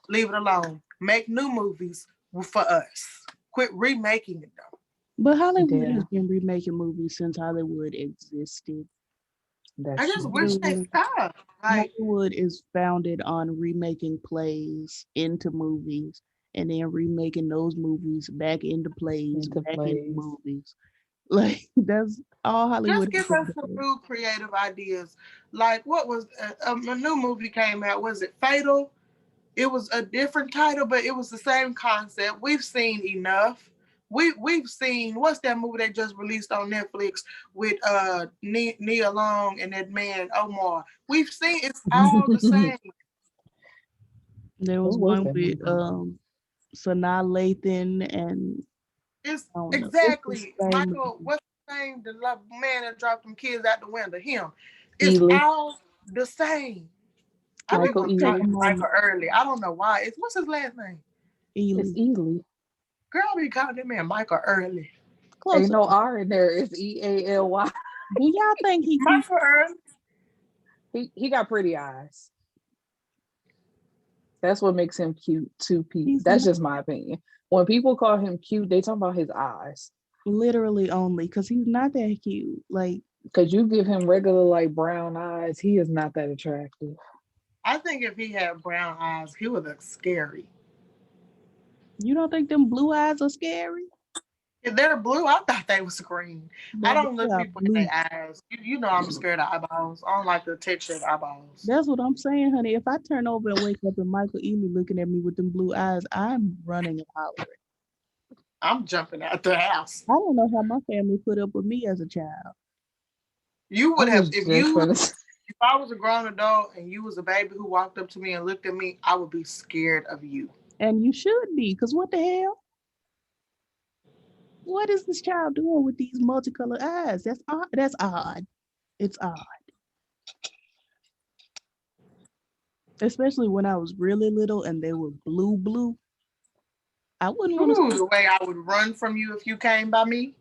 S1: leave it alone. Make new movies for us. Quit remaking it though.
S2: But Hollywood has
S3: Yeah,
S2: been remaking movies since Hollywood existed.
S1: I
S3: that's
S1: just
S3: true.
S1: wish they
S2: Literally,
S1: stopped. Like
S2: Hollywood is founded on remaking plays into movies and then remaking those movies back into plays,
S3: Into
S2: back into
S3: plays.
S2: movies. Like that's all
S1: just
S2: Hollywood has
S1: give
S2: been
S1: us some
S2: doing.
S1: new creative ideas. Like what was a new movie came out? Was it Fatal? It was a different title, but it was the same concept. We've seen enough. We've seen what's that movie they just released on Netflix with Nia Long and that man Omar. We've seen it's all the
S3: What
S1: same.
S2: There was
S3: was
S2: one
S3: that
S2: with
S3: movie?
S2: Sanaa Lathan and
S1: It's
S2: I don't know. It's the
S1: exactly
S2: same
S1: Michael.
S2: movie.
S1: What's the name? The man that dropped them kids out the window. Him. It's
S3: Ely.
S1: all the same. I be
S2: Let
S3: Michael
S2: me
S1: want to
S2: take
S1: call
S2: a
S3: Ely.
S1: him Michael
S2: moment.
S1: Early. I don't know why. It's what's his last name?
S3: It's
S2: Ely.
S3: Ely.
S1: Girl, I be calling that man Michael Early.
S2: Close
S3: Ain't
S2: up.
S3: no R in there. It's Ealy.
S2: Do y'all think he cute?
S1: Michael Early.
S3: He got pretty eyes. That's what makes him cute to people.
S2: He's
S3: That's
S2: not
S3: just my opinion. When people call him cute, they talk about his eyes.
S2: literally only because he's not that cute. Like
S3: Cause you give him regular like brown eyes, he is not that attractive.
S1: I think if he had brown eyes, he would look scary.
S2: you don't think them blue eyes are scary?
S1: If they're blue, I thought they was green. I
S2: Baby,
S1: don't
S2: they
S1: look
S2: are
S1: people in
S2: blue.
S1: their eyes. You know I'm scared of eyeballs. I don't like the texture of eyeballs.
S2: That's what I'm saying, honey. If I turn over and wake up and Michael Ealy looking at me with them blue eyes, I'm running and hollering.
S1: I'm jumping out the house.
S2: I don't know how my family put up with me as a child.
S1: You
S3: I
S1: would have
S3: was just gonna say,
S1: if I was a grown adult and you was a baby who walked up to me and looked at me, I would be scared of you.
S2: And you should be, because what the hell? What is this child doing with these multicolored eyes? That's odd. That's odd. It's odd. especially when I was really little and they were blue. I wouldn't want to.
S1: Ooh, the way I would run from you if you came by me.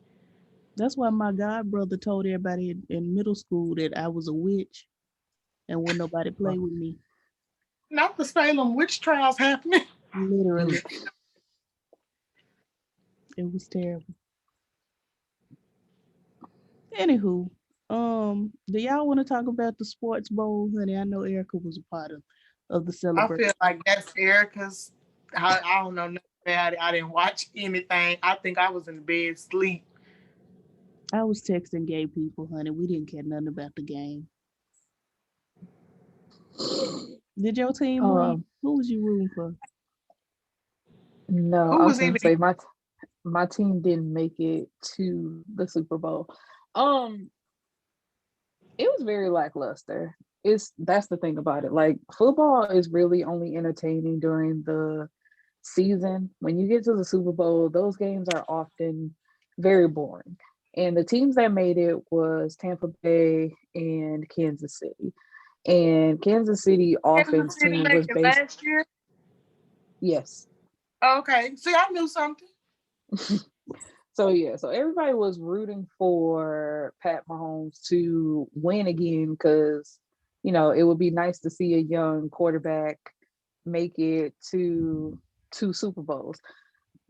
S2: That's why my god brother told everybody in middle school that I was a witch and would nobody play with me.
S1: Not the Salem witch trials happening.
S2: Literally, it was terrible. Anywho, do y'all want to talk about the sports bowl, honey? I know Erica was a part of the
S1: I
S2: celebration.
S1: feel like that's Erica's. I don't know nothing about it. I didn't watch anything. I think I was in bed sleep.
S2: I was texting gay people, honey. We didn't care nothing about the game. Did your team win?
S3: Um,
S2: Who was you rooting for?
S3: no,
S1: Who
S3: I was
S1: was
S3: gonna
S1: even
S3: say my team didn't make it to the Super Bowl. Um, it was very lackluster. That's the thing about it. Like football is really only entertaining during the season. When you get to the Super Bowl, those games are often very boring. And the teams that made it was Tampa Bay and Kansas City. And Kansas City
S1: Kansas
S3: offense
S1: City
S3: team
S1: make
S3: was
S1: it
S3: based,
S1: last year?
S3: yes.
S1: Okay. See, I knew something.
S3: So yeah, so everybody was rooting for Pat Mahomes to win again because it would be nice to see a young quarterback make it to two Super Bowls.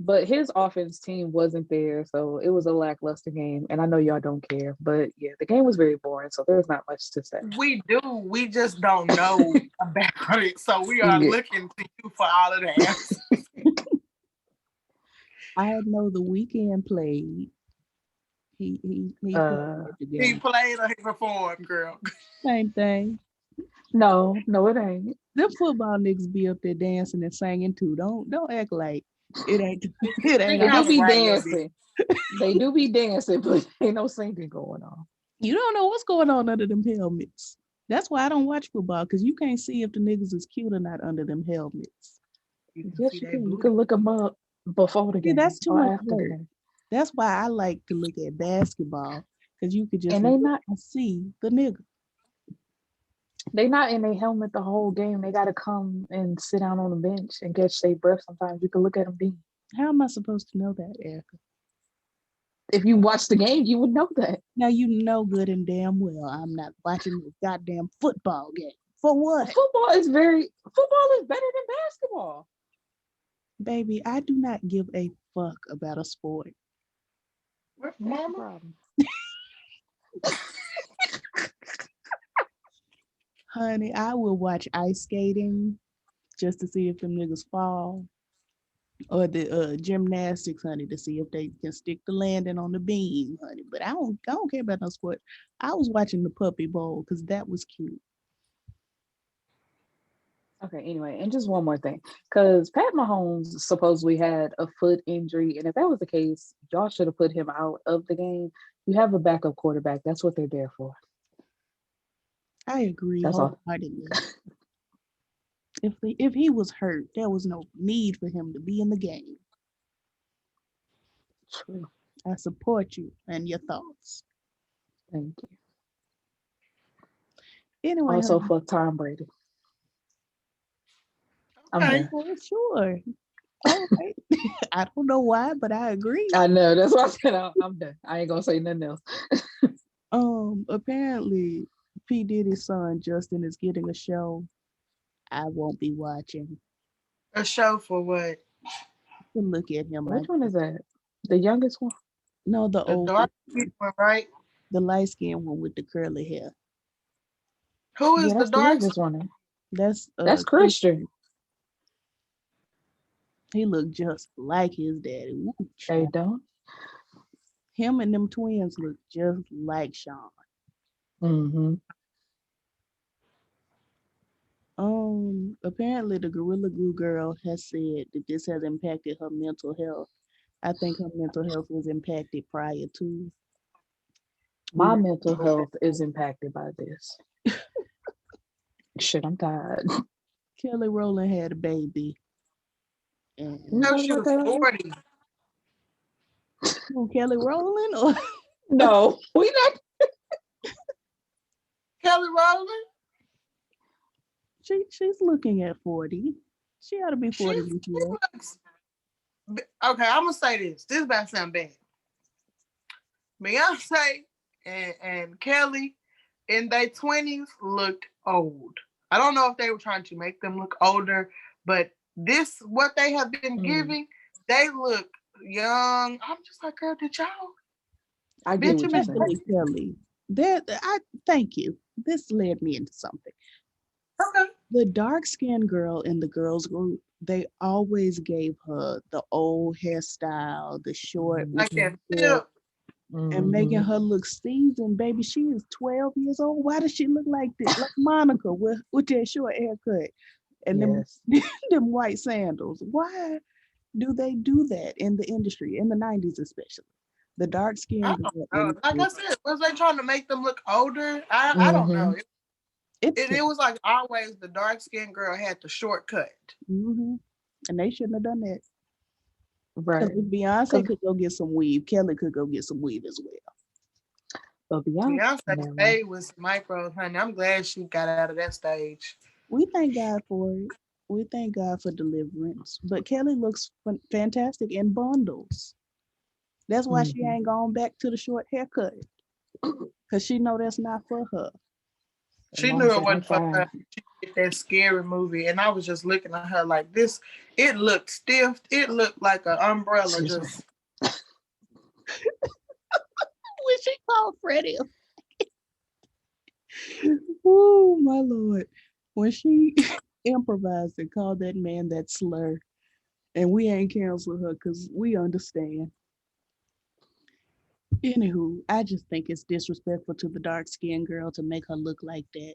S3: But his offense team wasn't there, so it was a lackluster game. And I know y'all don't care, but yeah, the game was very boring, so there's not much to say.
S1: We do. We just don't know about it. So we are
S3: Yeah.
S1: looking to you for all of the answers.
S2: I know the weekend played. He played
S3: Uh,
S2: at the
S1: He
S2: game.
S1: played or he performed, girl.
S2: Same thing.
S3: no, it ain't.
S2: Them football niggas be up there dancing and singing too. Don't act like it ain't it
S1: He
S2: ain't
S3: They
S2: all.
S3: do
S1: kind of
S3: be
S1: right a little bit.
S3: dancing. They do be dancing, but ain't no singing going on.
S2: You don't know what's going on under them helmets. That's why I don't watch football because you can't see if the niggas is cute or not under them helmets.
S1: You can see
S3: Yes, you
S1: they
S3: can. You
S1: booty.
S3: can look them up before the
S2: See, that's
S3: game
S2: too
S3: or
S2: much
S3: after the
S2: work.
S3: game.
S2: That's why I like to look at basketball because you could just
S3: And they
S2: look
S3: not
S2: and see the nigga.
S3: they not in a helmet the whole game. They gotta come and sit down on the bench and catch their breath. Sometimes you can look at them then.
S2: How am I supposed to know that, Erica?
S3: If you watch the game, you would know that.
S2: Now you know good and damn well I'm not watching this goddamn football game. For what?
S3: Football is better than basketball.
S2: Baby, I do not give a fuck about a sport.
S1: What,
S3: What's the
S1: mama?
S3: problem?
S2: Honey, I will watch ice skating just to see if them niggas fall. Or the gymnastics, honey, to see if they can stick the landing on the beam, honey. But I don't care about no sport. I was watching the Puppy Bowl because that was cute.
S3: Okay, anyway, and just one more thing. Because Pat Mahomes supposedly had a foot injury. And if that was the case, y'all should have put him out of the game. You have a backup quarterback. That's what they're there for.
S2: I agree
S3: That's all.
S2: wholeheartedly. If he was hurt, there was no need for him to be in the game.
S3: True.
S2: I support you and your thoughts.
S3: Thank you.
S2: Anyway,
S3: Also,
S2: honey,
S3: fuck Tom Brady. I'm
S1: Okay.
S3: done.
S2: well, sure. All right. I don't know why, but I agree.
S3: I know. That's why I said I'm done. I ain't gonna say nothing else.
S2: Apparently P. Diddy's son Justin is getting a show. I won't be watching.
S1: A show for what?
S2: To look at him,
S3: Which one is that? The youngest one?
S2: no, the
S1: The
S2: older
S1: dark one, right?
S2: the light skinned one with the curly hair.
S1: Who
S3: Yeah,
S1: is the
S3: that's the
S1: dark?
S3: youngest one.
S2: That's
S3: That's Christian.
S2: He looked just like his daddy. Ooh,
S3: They
S2: child.
S3: don't.
S2: Him and them twins look just like Sean.
S3: Mm-hmm.
S2: Apparently the Gorilla Glue girl has said that this has impacted her mental health. I think her mental health was impacted prior to. We
S3: My mental health is impacted by this. Shit, I'm tired.
S2: Kelly Rowland had a baby, and
S3: You
S1: No,
S3: talk
S1: she
S3: about
S1: was
S3: that later?
S1: 40.
S2: who, Kelly Rowland or
S3: No, we not.
S1: Kelly Rowland?
S2: She's looking at 40. She ought to be 40
S1: She
S2: this year.
S1: looks okay. I'm gonna say this. This about sound bad. Beyonce and Kelly in their 20s looked old. I don't know if they were trying to make them look older, but this what they have been
S3: Mm.
S1: giving, they look young. I'm just like, girl, did y'all
S3: I get
S1: bitch
S3: what
S1: him
S3: you're
S1: in
S3: saying.
S2: Especially Kelly. That I thank you. This led me into something.
S1: okay.
S2: The dark skinned girl in the girls group, they always gave her the old hairstyle, the short
S3: Mhm.
S1: Like
S2: with
S1: that
S2: hair,
S1: tip.
S2: and making
S3: Mhm.
S2: her look seasoned. Baby, she is 12 years old. Why does she look like this? Like Monica with that short haircut and them
S3: Yes.
S2: them white sandals. Why do they do that in the industry, in the 90s especially? The dark
S1: I
S2: skinned
S1: don't
S2: girl in
S1: know.
S2: the
S1: Like I
S2: group.
S1: said, was they trying to make them look older? I don't know.
S3: Mhm.
S2: It's
S1: It was like always the dark skinned girl had the shortcut.
S2: hmm and they shouldn't have done that. Because
S3: Right.
S2: if Beyonce
S3: Cause
S2: could go get some weave, Kelly could go get some weave as well.
S3: but Beyonce,
S1: Beyonce
S3: never mind.
S1: stayed with micros, honey. I'm glad she got out of that stage.
S2: We thank God for it. We thank God for deliverance. But Kelly looks fantastic in bundles. That's why she
S3: Mhm.
S2: ain't gone back to the short haircut. Because she know that's not for her.
S3: And
S1: She
S3: mama
S1: knew it
S3: said, I'm
S1: wasn't for
S3: fine.
S1: her. She did that scary movie, and I was just looking at her like this. It looked stiff. It looked like an umbrella.
S3: Excuse me.
S1: Just
S2: When she called Freddie. Oh, my Lord. When she improvised and called that man that slur, and we ain't canceled her because we understand. Anywho, I just think it's disrespectful to the dark skinned girl to make her look like that.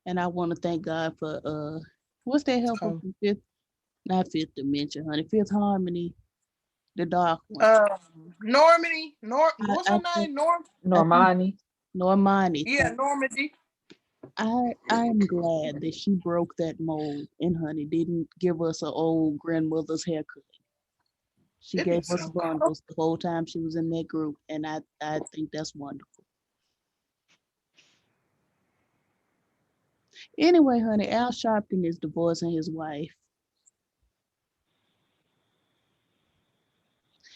S2: And I want to thank God for what's that helper
S1: cold.
S2: from fifth, not fifth dimension, honey, fifth harmony, the dark one.
S1: Normany,
S2: I
S1: what's
S2: I
S1: her
S2: think
S1: name?
S2: I think
S3: Normani.
S2: Normani.
S1: Yeah, Normandy.
S2: I am glad that she broke that mold and honey didn't give us an old grandmother's haircut. She
S1: It
S2: gave
S1: is
S2: us
S1: so cold.
S2: bundles the whole time she was in that group, and I think that's wonderful. Anyway, honey, Al Sharpton is divorcing his wife.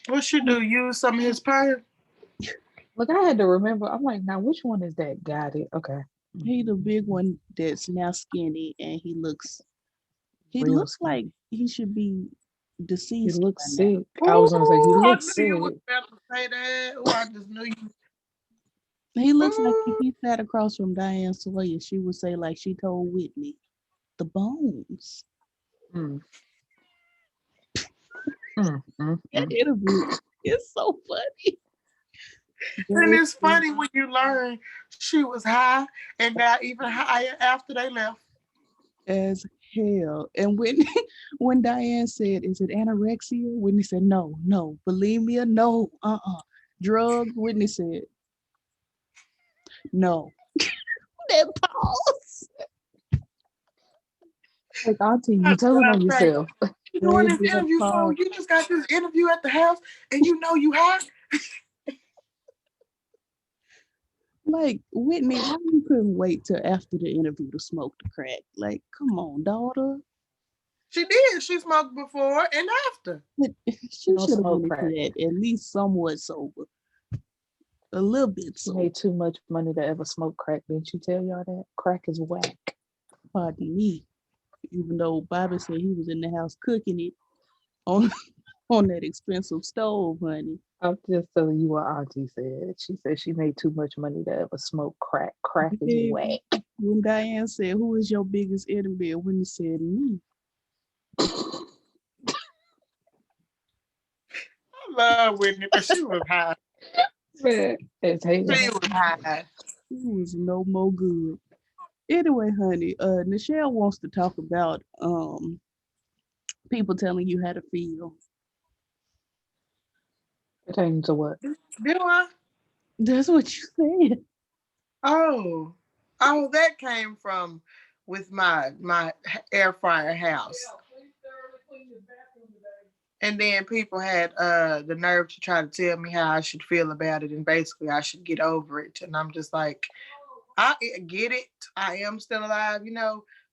S1: What she do? Use some of his perm?
S3: Look, I had to remember. I'm like, now which one is that? Got it. Okay.
S2: He the
S3: Mhm.
S2: big one that's now skinny, and he
S3: Real
S2: looks like
S3: skinny.
S2: he should be
S3: He
S2: deceased by
S3: looks
S2: now.
S3: sick. I was gonna say he
S1: Ooh, I
S3: looks
S1: knew you was
S3: sick.
S1: about to say that. Ooh, I just knew you.
S2: He looks like if
S1: Ooh,
S2: he sat across from Diane Sawyer, she would say like she told Whitney, the bones.
S3: Mm, mm, mm,
S2: That
S3: mm.
S2: interview is so funny.
S1: and
S2: Very
S1: it's
S2: funny.
S1: funny when you learn she was high and got even higher after they left.
S2: As hell. And when when Diane said, "Is it anorexia?" Whitney said, "No, no, bulimia, no, drugs." Whitney said, "No." That pause.
S3: Like Auntie,
S1: I
S3: you telling on
S1: say,
S3: yourself.
S1: you doing
S2: Baby,
S1: this
S2: that
S1: interview for?
S2: pause.
S1: You just got this interview at the house and you know you high?
S2: Like Whitney, why you couldn't wait till after the interview to smoke the crack? Like, come on, daughter.
S1: She did. She smoked before and after.
S2: But
S3: She
S2: she
S3: don't
S2: should have
S3: smoke
S2: went into
S3: crack.
S2: that at least somewhat sober, a little bit
S3: She
S2: sober.
S3: made too much money to ever smoke crack. Didn't she tell y'all that? Crack is whack.
S2: Pardon me. Even though Bobby said he was in the house cooking it on on that expensive stove, honey.
S3: I'm just telling you what Auntie said. She said she made too much money to ever smoke crack. Crack is
S2: Baby,
S3: whack.
S2: when Diane said, "Who is your biggest enemy?" and when he said me,
S1: I love Whitney, but she was high.
S3: Man, it's hating.
S1: She was high.
S2: he was no more good. Anyway, honey, Nichelle wants to talk about people telling you how to feel.
S3: Pertaining to what?
S1: Do I?
S2: That's what you said.
S1: Oh. Oh, that came from with my air fryer house. And then people had the nerve to try to tell me how I should feel about it and basically I should get over it. And I'm just like, I get it. I am still alive,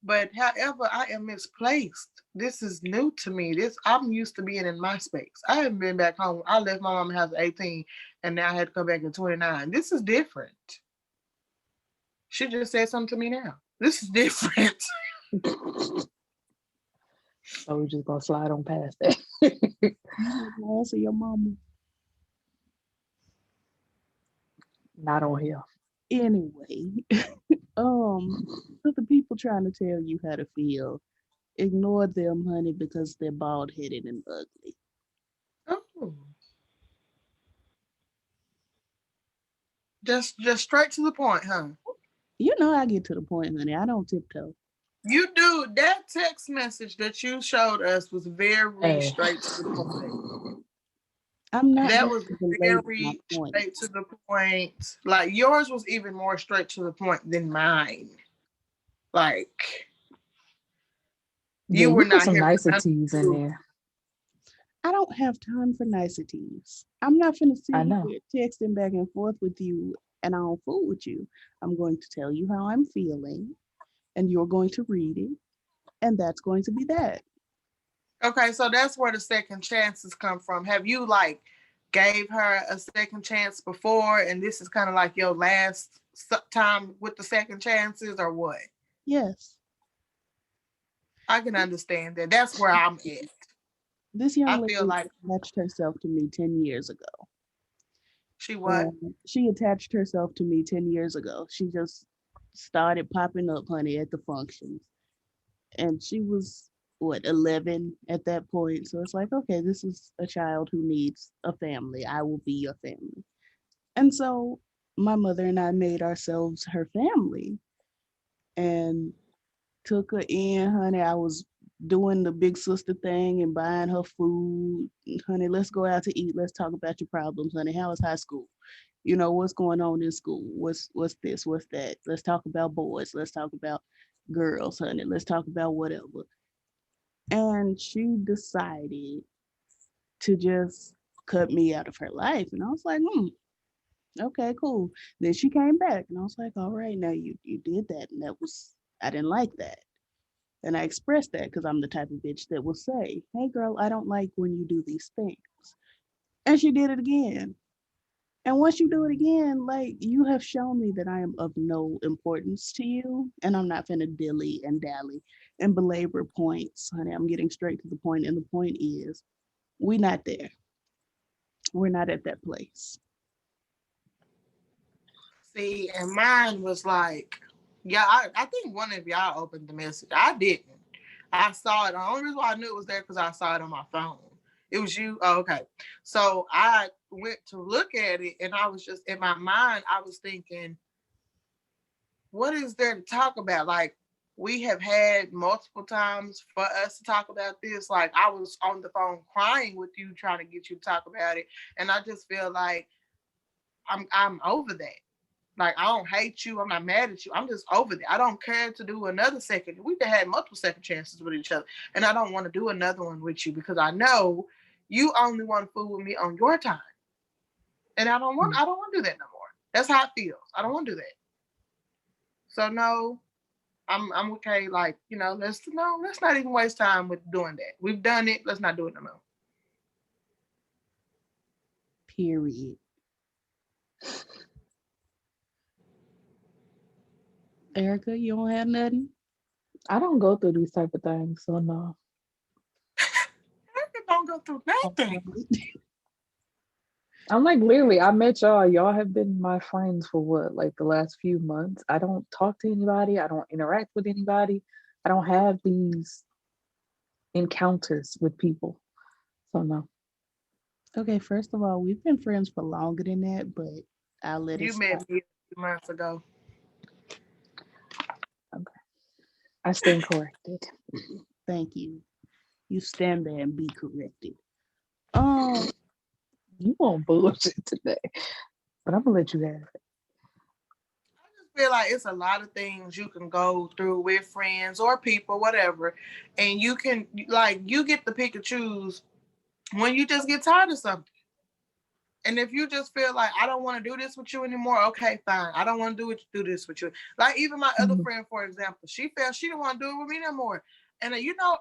S1: But however, I am misplaced. This is new to me. This I'm used to being in my space. I haven't been back home. I left my mama's house at 18 and now I had to come back at 29. This is different. She just said something to me now. This is different.
S3: So we're just gonna slide on past that.
S2: You know, answer your mama.
S3: Not on here.
S2: Anyway, to the people trying to tell you how to feel, ignore them, honey, because they're bald headed and ugly.
S1: Oh. Just straight to the point, huh?
S2: You know I get to the point, honey. I don't tiptoe.
S1: You do that text message that you showed us was very
S3: Hey.
S1: straight to the point.
S2: I'm not
S1: That
S2: going
S1: was
S2: to belabor my
S1: very
S2: point.
S1: straight to the point. Like yours was even more straight to the point than mine. Like
S3: Yeah,
S1: you were
S3: you put
S1: not
S3: some
S1: here for nothing.
S3: niceties in there.
S2: I don't have time for niceties. I'm not finna sit
S3: I know.
S2: here texting back and forth with you and I don't fool with you. I'm going to tell you how I'm feeling and you're going to read it and that's going to be that.
S1: Okay, so that's where the second chances come from. Have you like gave her a second chance before, and this is kind of like your last time with the second chances, or what?
S2: Yes.
S1: I can understand that. That's where I'm at.
S2: This young
S1: I feel
S2: lady
S1: like
S2: attached herself to me 10 years ago.
S1: she what?
S2: And she attached herself to me 10 years ago. She just started popping up, honey, at the functions. And she was, what, 11 at that point. So it's like, okay, this is a child who needs a family. I will be your family. And so my mother and I made ourselves her family and took her in, honey. I was doing the big sister thing and buying her food. Honey, let's go out to eat. Let's talk about your problems, honey. How was high school? You know, what's going on in school? What's this? What's that? Let's talk about boys. Let's talk about girls, honey. Let's talk about whatever. And she decided to just cut me out of her life. And I was like, okay, cool. Then she came back and I was like, all right, now you did that. And that was, I didn't like that. And I expressed that because I'm the type of bitch that will say, hey girl, I don't like when you do these things. And she did it again. And once you do it again, like you have shown me that I am of no importance to you. And I'm not finna dilly and dally and belabor points, honey. I'm getting straight to the point. And the point is, we not there. We're not at that place.
S1: See, and mine was like, yeah, I think one of y'all opened the message. I didn't. I saw it. The only reason why I knew it was there because I saw it on my phone. It was you. Oh, okay. So I went to look at it and I was just in my mind, I was thinking, what is there to talk about? Like, we have had multiple times for us to talk about this. Like, I was on the phone crying with you, trying to get you to talk about it. And I just feel like I'm over that. Like, I don't hate you. I'm not mad at you. I'm just over that. I don't care to do another second. We've had multiple second chances with each other, and I don't want to do another one with you because I know you only want to fool with me on your time, and I don't want.
S3: Mm.
S1: I don't want to do that no more. That's how it feels. I don't want to do that. So no, I'm okay. Like, let's not even waste time with doing that. We've done it. Let's not do it no more.
S2: Period. Erica, you don't have nothing?
S3: I don't go through these type of things, so no.
S1: I don't go through nothing.
S3: I'm like literally, I met y'all. Y'all have been my friends for what, like the last few months. I don't talk to anybody. I don't interact with anybody. I don't have these encounters with people. So no.
S2: Okay, first of all, we've been friends for longer than that, but I'll let it
S1: You
S2: slide.
S1: met me a few months ago.
S3: Okay. I stand corrected.
S2: Thank you. You stand there and be corrected. Um,
S3: You want bullshit today, but I'm gonna let you have it.
S1: Feel like it's a lot of things you can go through with friends or people, whatever, and you can like you get to pick and choose when you just get tired of something. And if you just feel like I don't want to do this with you anymore, okay, fine. I don't want to do this with you. Like even my other
S2: Mhm.
S1: friend, for example, she felt she didn't want to do it with me no more. And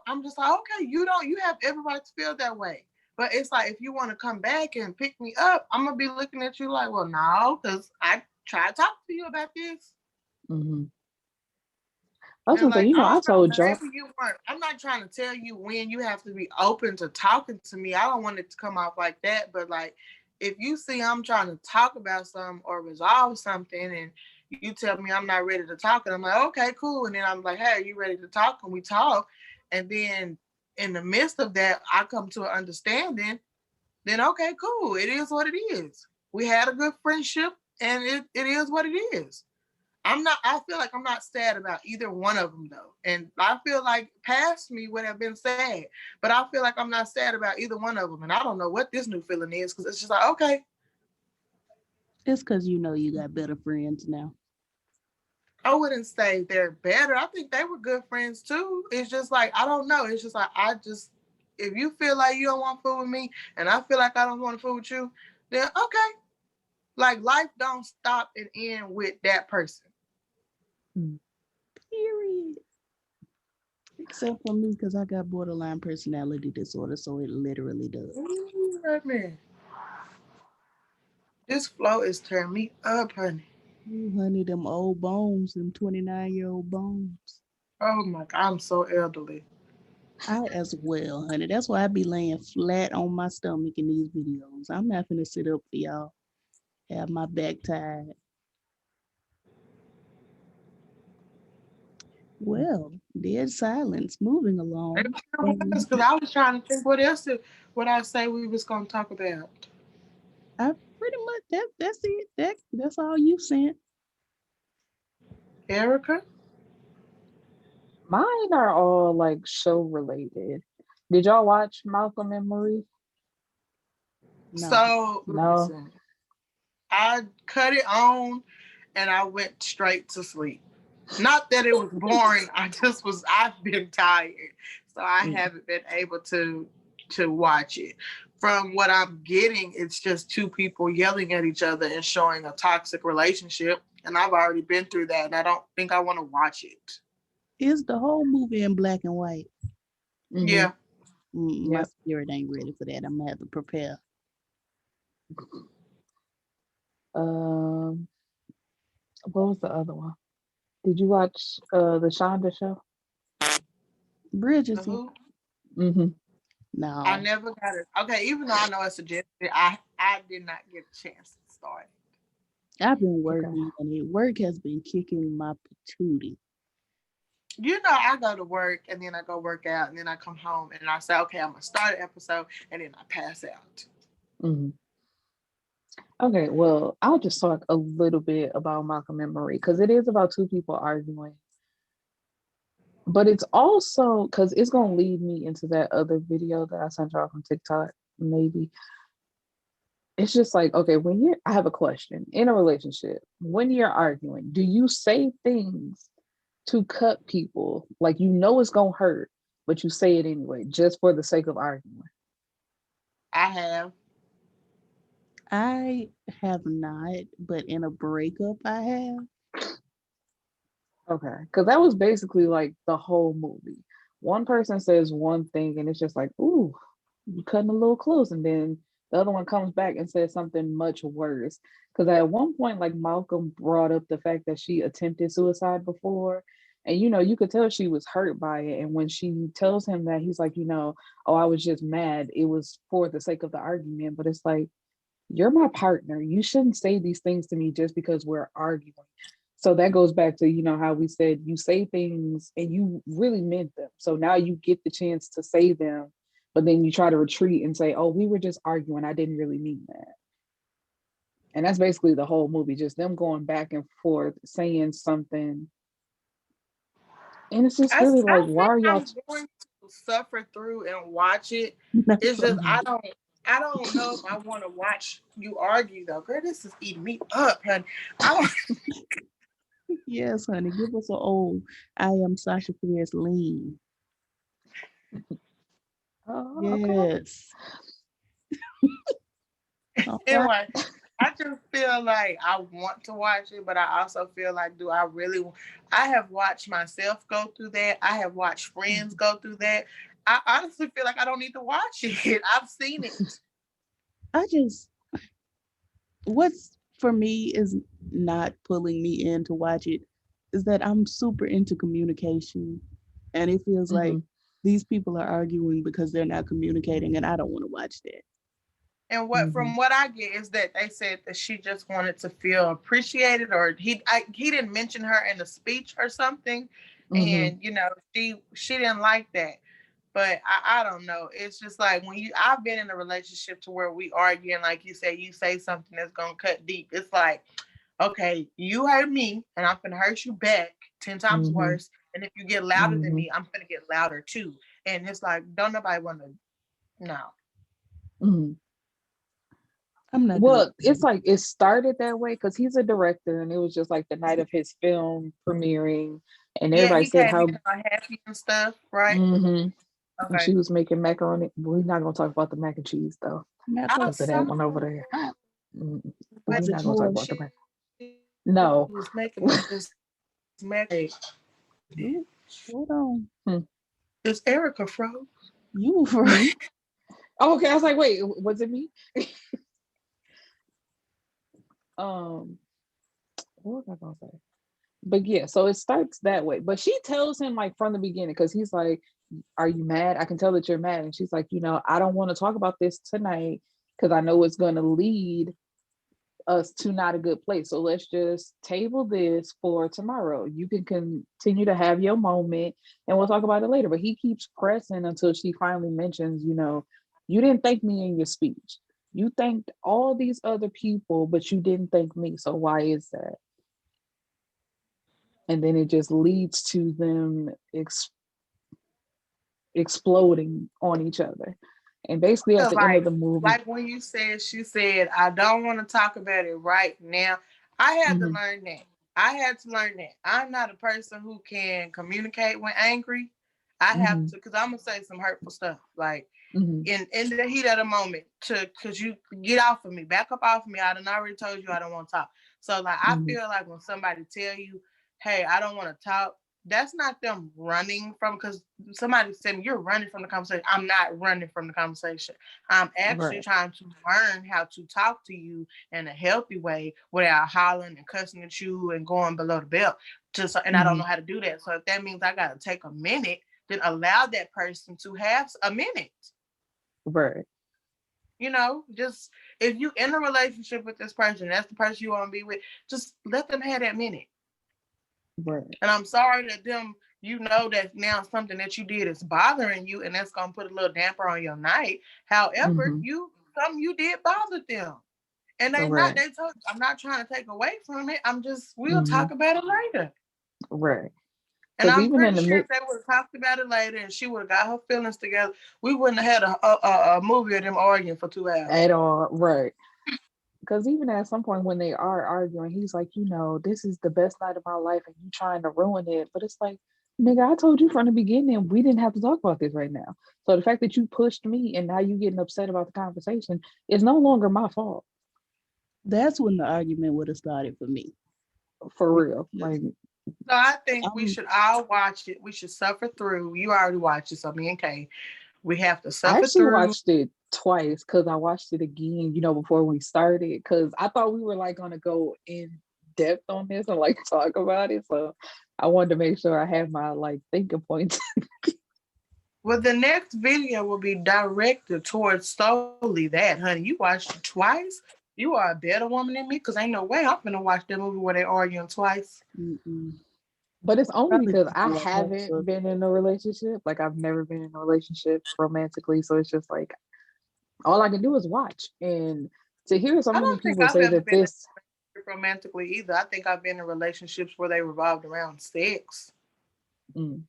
S1: I'm just like, okay, you have every right to feel that way. But it's like if you want to come back and pick me up, I'm gonna be looking at you like, well, no, because I tried to talk to you about this.
S3: Mm-hmm. I was
S1: And
S3: gonna say,
S1: like, I
S3: I
S1: don't know,
S3: told y'all.
S1: maybe you weren't. I'm not trying to tell you when you have to be open to talking to me. I don't want it to come off like that. But like, if you see I'm trying to talk about something or resolve something, and you tell me I'm not ready to talk, and I'm like, okay, cool. And then I'm like, hey, are you ready to talk? And we talk. And then in the midst of that, I come to an understanding. Then okay, cool. It is what it is. We had a good friendship, and it is what it is. I feel like I'm not sad about either one of them though. And I feel like past me would have been sad, but I feel like I'm not sad about either one of them. And I don't know what this new feeling is because it's just like, okay,
S2: It's because you got better friends now.
S1: I wouldn't say they're better. I think they were good friends too. It's just like, I don't know. It's just like, if you feel like you don't want food with me and I feel like I don't want to food with you, then okay. Like life don't stop and end with that person.
S3: Mm.
S2: Period. Except for me, because I got borderline personality disorder, so it literally does.
S1: Ooh, that man. This flow is turning me up, honey.
S2: Ooh, honey, them old bones, them 29-year-old bones.
S1: Oh my God, I'm so elderly.
S2: I as well, honey. That's why I be laying flat on my stomach in these videos. I'm not gonna sit up for y'all. Have my back tied. Well, dead silence. Moving along.
S1: Because
S2: Um,
S1: I was trying to think what I say we was gonna talk about.
S2: I pretty much that's it. That's all you sent.
S1: Erica.
S3: Mine are all like show related. Did y'all watch Malcolm and Marie?
S2: No.
S1: So
S3: No.
S1: listen, I cut it on and I went straight to sleep. Not that it was boring. I've been tired. So I
S2: Mm.
S1: haven't been able to watch it. From what I'm getting, it's just two people yelling at each other and showing a toxic relationship. And I've already been through that and I don't think I want to watch it.
S2: Is the whole movie in black and white?
S3: Mm-hmm.
S1: Yeah.
S2: My
S3: Yep.
S2: spirit ain't ready for that. I'm gonna have to prepare.
S3: Um, what was the other one? Did you watch the Shonda show?
S1: The
S2: Bridgerton.
S1: who?
S3: Mm-hmm.
S1: I
S2: No.
S1: never got it. Okay, even though I know it's suggested, I did not get a chance to start it.
S2: I've been
S3: Okay.
S2: working and it work has been kicking my patootie.
S1: I go to work and then I go work out and then I come home and I say, okay, I'm gonna start an episode and then I pass out.
S3: Mm-hmm. Okay, well, I'll just talk a little bit about Malcolm and Marie because it is about two people arguing, but it's also because it's gonna lead me into that other video that I sent y'all from TikTok. Maybe it's just like, okay, I have a question in a relationship. When you're arguing, do you say things to cut people like it's gonna hurt, but you say it anyway just for the sake of arguing?
S1: I have.
S2: I have not, but in a breakup I have.
S3: Okay, because that was basically like the whole movie. One person says one thing, and it's just like, ooh, you cutting a little close, and then the other one comes back and says something much worse. Because at one point, like Malcolm brought up the fact that she attempted suicide before, and you could tell she was hurt by it. And when she tells him that, he's like, oh, I was just mad. It was for the sake of the argument, but it's like you're my partner. You shouldn't say these things to me just because we're arguing. So that goes back to, how we said you say things and you really meant them. So now you get the chance to say them, but then you try to retreat and say, oh, we were just arguing. I didn't really mean that. And that's basically the whole movie, just them going back and forth, saying something. And it's just really like,
S1: I
S3: why
S1: think
S3: are y'all?
S1: I'm going to suffer through and watch it.
S2: That's
S1: It's just
S2: funny.
S1: I don't know if I want to watch you argue though. Girl, this is eating me up, honey. I don't
S2: Yes, honey. Give us an old I am Sasha Fierce lean.
S3: Oh, okay.
S2: Yes. All right.
S1: Anyway, I just feel like I want to watch it, but I also feel like, do I really? I have watched myself go through that. I have watched friends go through that. I honestly feel like I don't need to watch it. I've seen it.
S2: I just what's for me is not pulling me in to watch it is that I'm super into communication, and it feels like
S3: Mhm.
S2: these people are arguing because they're not communicating, and I don't want to watch that.
S1: And what
S3: Mhm.
S1: from what I get is that they said that she just wanted to feel appreciated, or he didn't mention her in the speech or something,
S3: Mhm.
S1: and she didn't like that. But I don't know. It's just like when I've been in a relationship to where we argue, and like you say something that's gonna cut deep. It's like, okay, you hurt me, and I'm gonna hurt you back 10 times
S3: Mhm.
S1: worse. And if you get louder than
S3: Mhm.
S1: me, I'm gonna get louder too. And it's like, don't nobody want to. No.
S3: Mhm.
S2: I'm not doing
S3: Well, it's like it started that way because he's a director, and it was just like the night of his film premiering, and
S1: Yeah,
S3: everybody
S1: he
S3: said
S1: came
S3: how.
S1: in all happy and stuff, right?
S3: Mhm. And
S1: Okay.
S3: she was making macaroni. We're not gonna talk about the mac and cheese though,
S1: I
S2: macaroni.
S3: because of that
S1: saw,
S3: one over there. Mm,
S1: but
S3: we're
S2: Was it
S3: not gonna talk
S2: horrible?
S3: about the mac.
S1: she
S3: No.
S1: was making this mac.
S2: Ooh, hold on.
S3: Hmm.
S1: Is Erica froze?
S2: You were
S3: Me? Oh, okay, I was like, wait, was it me? Um, what was I gonna say? But yeah, so it starts that way. But she tells him like from the beginning, because he's like, "Are you mad? I can tell that you're mad." And she's like, I don't want to talk about this tonight because I know it's gonna lead us to not a good place. So let's just table this for tomorrow. You can continue to have your moment and we'll talk about it later. But he keeps pressing until she finally mentions, you didn't thank me in your speech. You thanked all these other people, but you didn't thank me. So why is that? And then it just leads to them exploding on each other. And basically at
S1: Feel
S3: the end of
S1: like
S3: the movie,
S1: like when she said, I don't want to talk about it right now. I had to
S3: mhm,
S1: learn that. I had to learn that. I'm not a person who can communicate when angry. I have
S3: mhm,
S1: to, because I'm gonna say some hurtful stuff. Like
S3: mhm,
S1: in the heat of the moment, because you get off of me, back up off of me. I done already told you I don't want to talk. So like I
S3: mhm,
S1: feel like when somebody tell you, hey, I don't want to talk, that's not them running from, because somebody said you're running from the conversation. I'm not running from the conversation. I'm actually
S3: right,
S1: trying to learn how to talk to you in a healthy way without hollering and cussing at you and going below the belt. And I don't
S3: mhm,
S1: know how to do that. So if that means I gotta take a minute, then allow that person to have a minute.
S3: right,
S1: Just if you in a relationship with this person, that's the person you want to be with, just let them have that minute.
S3: right.
S1: And I'm sorry that that now something that you did is bothering you, and that's gonna put a little damper on your night. However,
S3: Mhm,
S1: something you did bother them. And
S3: right.
S1: they told I'm not trying to take away from it. We'll
S3: Mhm,
S1: talk about it later.
S3: right.
S1: And
S3: Because
S1: I'm
S3: even in
S1: pretty
S3: the
S1: sure if
S3: mid
S1: they would have talked about it later and she would have got her feelings together, we wouldn't have had a movie of them arguing for 2 hours.
S3: at all, right. Because even at some point when they are arguing, he's like, this is the best night of my life and you trying to ruin it. But it's like, nigga, I told you from the beginning we didn't have to talk about this right now. So the fact that you pushed me and now you getting upset about the conversation is no longer my fault.
S2: that's when the argument would have started for me.
S3: For real.
S2: Because
S3: Like,
S1: So I think we
S2: I'm
S1: should all watch it. We should suffer through. You already watched it, so me and Kay, we have to
S3: I
S1: suffer
S3: actually
S1: through.
S3: watched it twice because I watched it again, before we started, because I thought we were like gonna go in depth on this and like talk about it. So I wanted to make sure I had my like thinking points.
S1: Well, the next video will be directed towards solely that, honey. You watched it twice. You are a better woman than me, because ain't no way I'm gonna watch that movie where they arguing twice.
S2: mm-mm.
S3: But it's only
S2: Probably
S3: because
S2: just
S3: I
S2: do a whole
S3: haven't
S2: other.
S3: been in a relationship. Like I've never been in a relationship romantically. So it's just like all I can do is watch. And to hear so
S1: I
S3: many
S1: don't think
S3: people
S1: I've
S3: say
S1: ever
S3: that
S1: been in
S3: this
S1: a relationship romantically either. I think I've been in relationships where they revolved around sex.
S3: mm,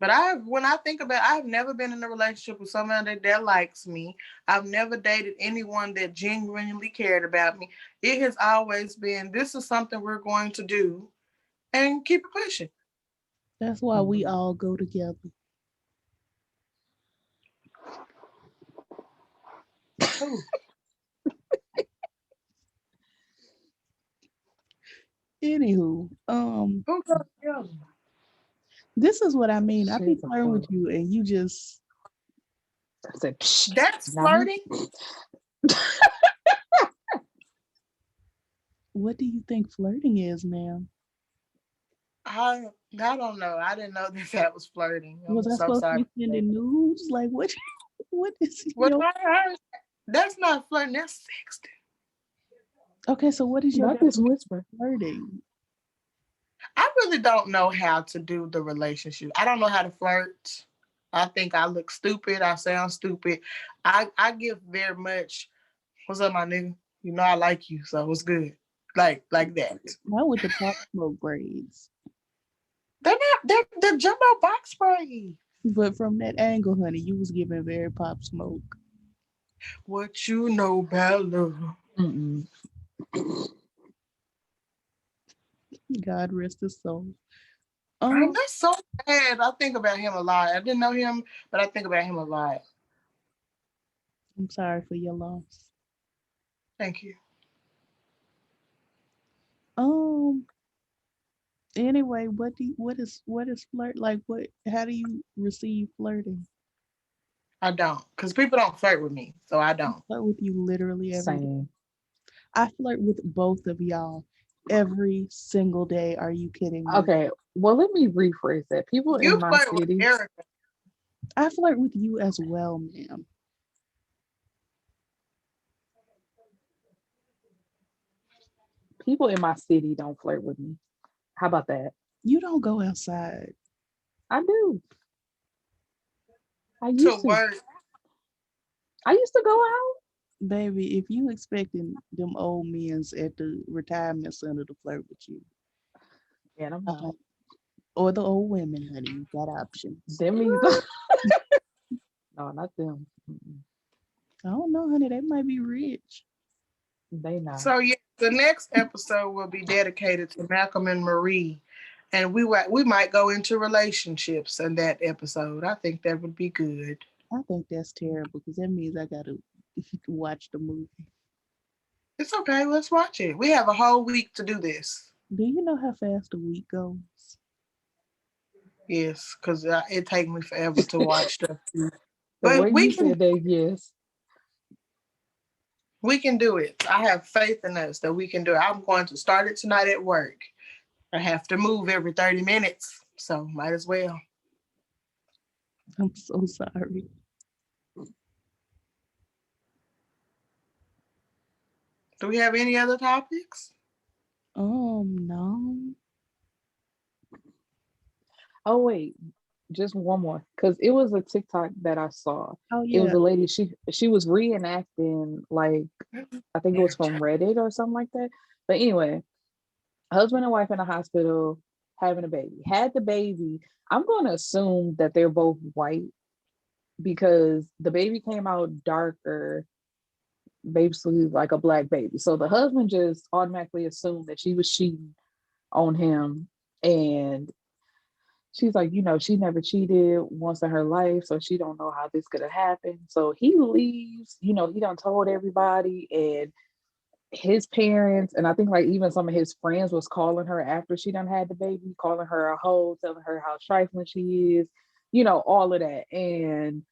S1: But when I think about it, I've never been in a relationship with someone that likes me. I've never dated anyone that genuinely cared about me. It has always been, this is something we're going to do and keep it pushing.
S2: That's why we
S3: mm,
S2: all go together.
S1: Ooh.
S2: Anywho,
S1: Who goes together?
S2: this is what I mean. I be
S3: She's a
S2: flirting with
S3: fool.
S2: you, and you just
S3: I said, psh,
S1: That's
S3: not me.
S1: flirting.
S2: what do you think flirting is, ma'am?
S1: I don't know. I didn't know that was flirting.
S2: Was
S1: I'm
S2: I
S1: so
S2: supposed to
S1: sorry.
S2: be sending nudes? Like what? What is
S1: What
S2: your
S1: I heard, that's not flirting. That's sexting.
S2: okay? So what is your
S3: Not this
S2: definition
S3: whisper.
S2: of flirting?
S1: I really don't know how to do the relationship. I don't know how to flirt. I think I look stupid. I sound stupid. I give very much. What's up, my nigga? You know I like you, so it's good. Like that.
S2: Not with the pop smoke braids,
S1: They're not. They're the jumbo box spray.
S2: but from that angle, honey, you was giving very pop smoke.
S1: What you know about love?
S3: Mm-mm.
S2: God rest his soul.
S1: That's so bad. I think about him a lot. I didn't know him, but I think about him a lot.
S2: I'm sorry for your loss.
S1: Thank you.
S2: Um. Anyway, what is flirt like? What? How do you receive flirting?
S1: I don't, because people don't flirt with me, so I
S2: I
S1: don't.
S2: flirt with you literally every day.
S3: Same.
S2: I flirt with both of y'all every single day. Are you kidding me?
S3: Okay. Well, let me rephrase that. People in
S1: You
S3: my
S1: flirt with
S3: city,
S1: Erica.
S2: I flirt with you as well, ma'am.
S3: people in my city don't flirt with me. How about that?
S2: You don't go outside.
S3: I do. I
S1: To
S3: used to.
S1: work.
S3: I used to go out.
S2: Baby, if you expecting them old men's at the retirement center to flirt with you,
S3: And I'm
S2: uh,
S3: not.
S2: or the old women, honey, you got options.
S3: Them means no, not them. Mm-mm.
S2: I don't know, honey, they might be rich.
S3: They not.
S1: So yeah, the next episode will be dedicated to Malcolm and Marie, and we might go into relationships in that episode. I think that would be good.
S2: I think that's terrible because that means I gotta watch the movie.
S1: It's okay. Let's watch it. We have a whole week to do this.
S2: Do you know how fast a week goes?
S1: Yes, because it takes me forever to watch stuff.
S3: The way
S1: But
S3: you said that, yes.
S1: we can do it. I have faith in us that we can do it. I'm going to start it tonight at work. I have to move every 30 minutes, so might as well.
S2: I'm so sorry.
S1: Do we have any other topics?
S2: No.
S3: Oh wait, just one more, because it was a TikTok that I saw.
S2: Oh
S3: It was
S2: yeah.
S3: a lady. She was reenacting like I think it was from
S1: Yeah.
S3: Reddit or something like that. But anyway, husband and wife in the hospital having a baby. Had the baby. I'm going to assume that they're both white because the baby came out darker, basically like a black baby. So the husband just automatically assumed that she was cheating on him. And she's like, she never cheated once in her life, so she don't know how this could have happened. So he leaves, he done told everybody, and his parents, and I think like even some of his friends was calling her after she done had the baby, calling her a hoe, telling her how trifling she is, all of that. And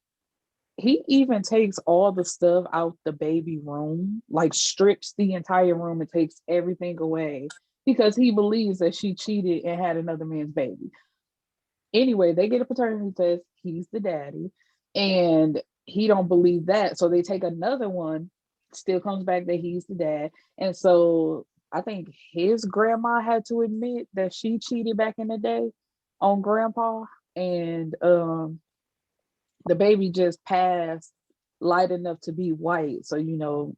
S3: he even takes all the stuff out the baby room, like strips the entire room and takes everything away because he believes that she cheated and had another man's baby. Anyway, they get a paternity test. He's the daddy, and he don't believe that. So they take another one. Still comes back that he's the dad, and so I think his grandma had to admit that she cheated back in the day on grandpa, and the baby just passed light enough to be white, so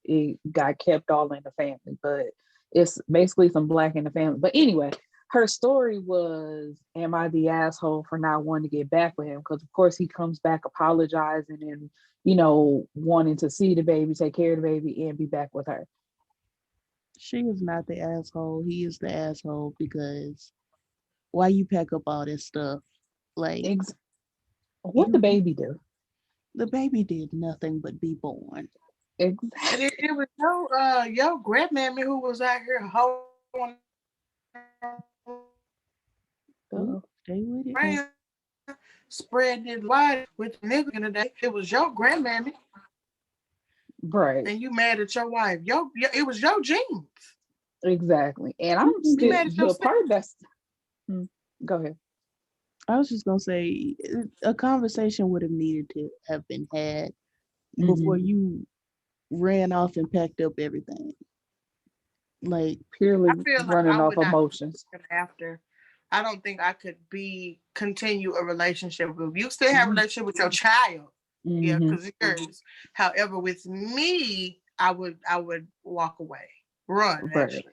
S3: it got kept all in the family, but it's basically some black in the family. But anyway, her story was, am I the asshole for not wanting to get back with him? Because of course he comes back apologizing and wanting to see the baby, take care of the baby, and be back with her.
S2: She is not the asshole. He is the asshole because why you pack up all this stuff? Like
S3: Ex- what the
S2: you
S3: baby do?
S2: the baby did nothing but be born.
S1: And
S3: Exactly.
S1: it was your grandmammy who was out here holding
S2: Ooh, stay with it now.
S1: Spreading it wide with the nigga in the day. It was your grandmammy,
S3: Right.
S1: and you mad at your wife. It was your genes.
S3: Exactly. And I'm
S1: You
S3: still
S1: mad at
S3: the
S1: yourself.
S3: part that's Hmm, go ahead.
S2: I was just gonna say a conversation would have needed to have been had
S3: Hmm.
S2: before you ran off and packed up everything. Like,
S1: I
S3: Purely
S1: feel like
S3: running
S1: I
S3: off
S1: would not
S3: emotions.
S1: after. I don't think I could be continue a relationship with you. Still have a
S3: Hmm.
S1: relationship with your child, yeah,
S3: Hmm.
S1: because it's yours. However, with me, I would walk away, run
S3: Right.
S1: actually.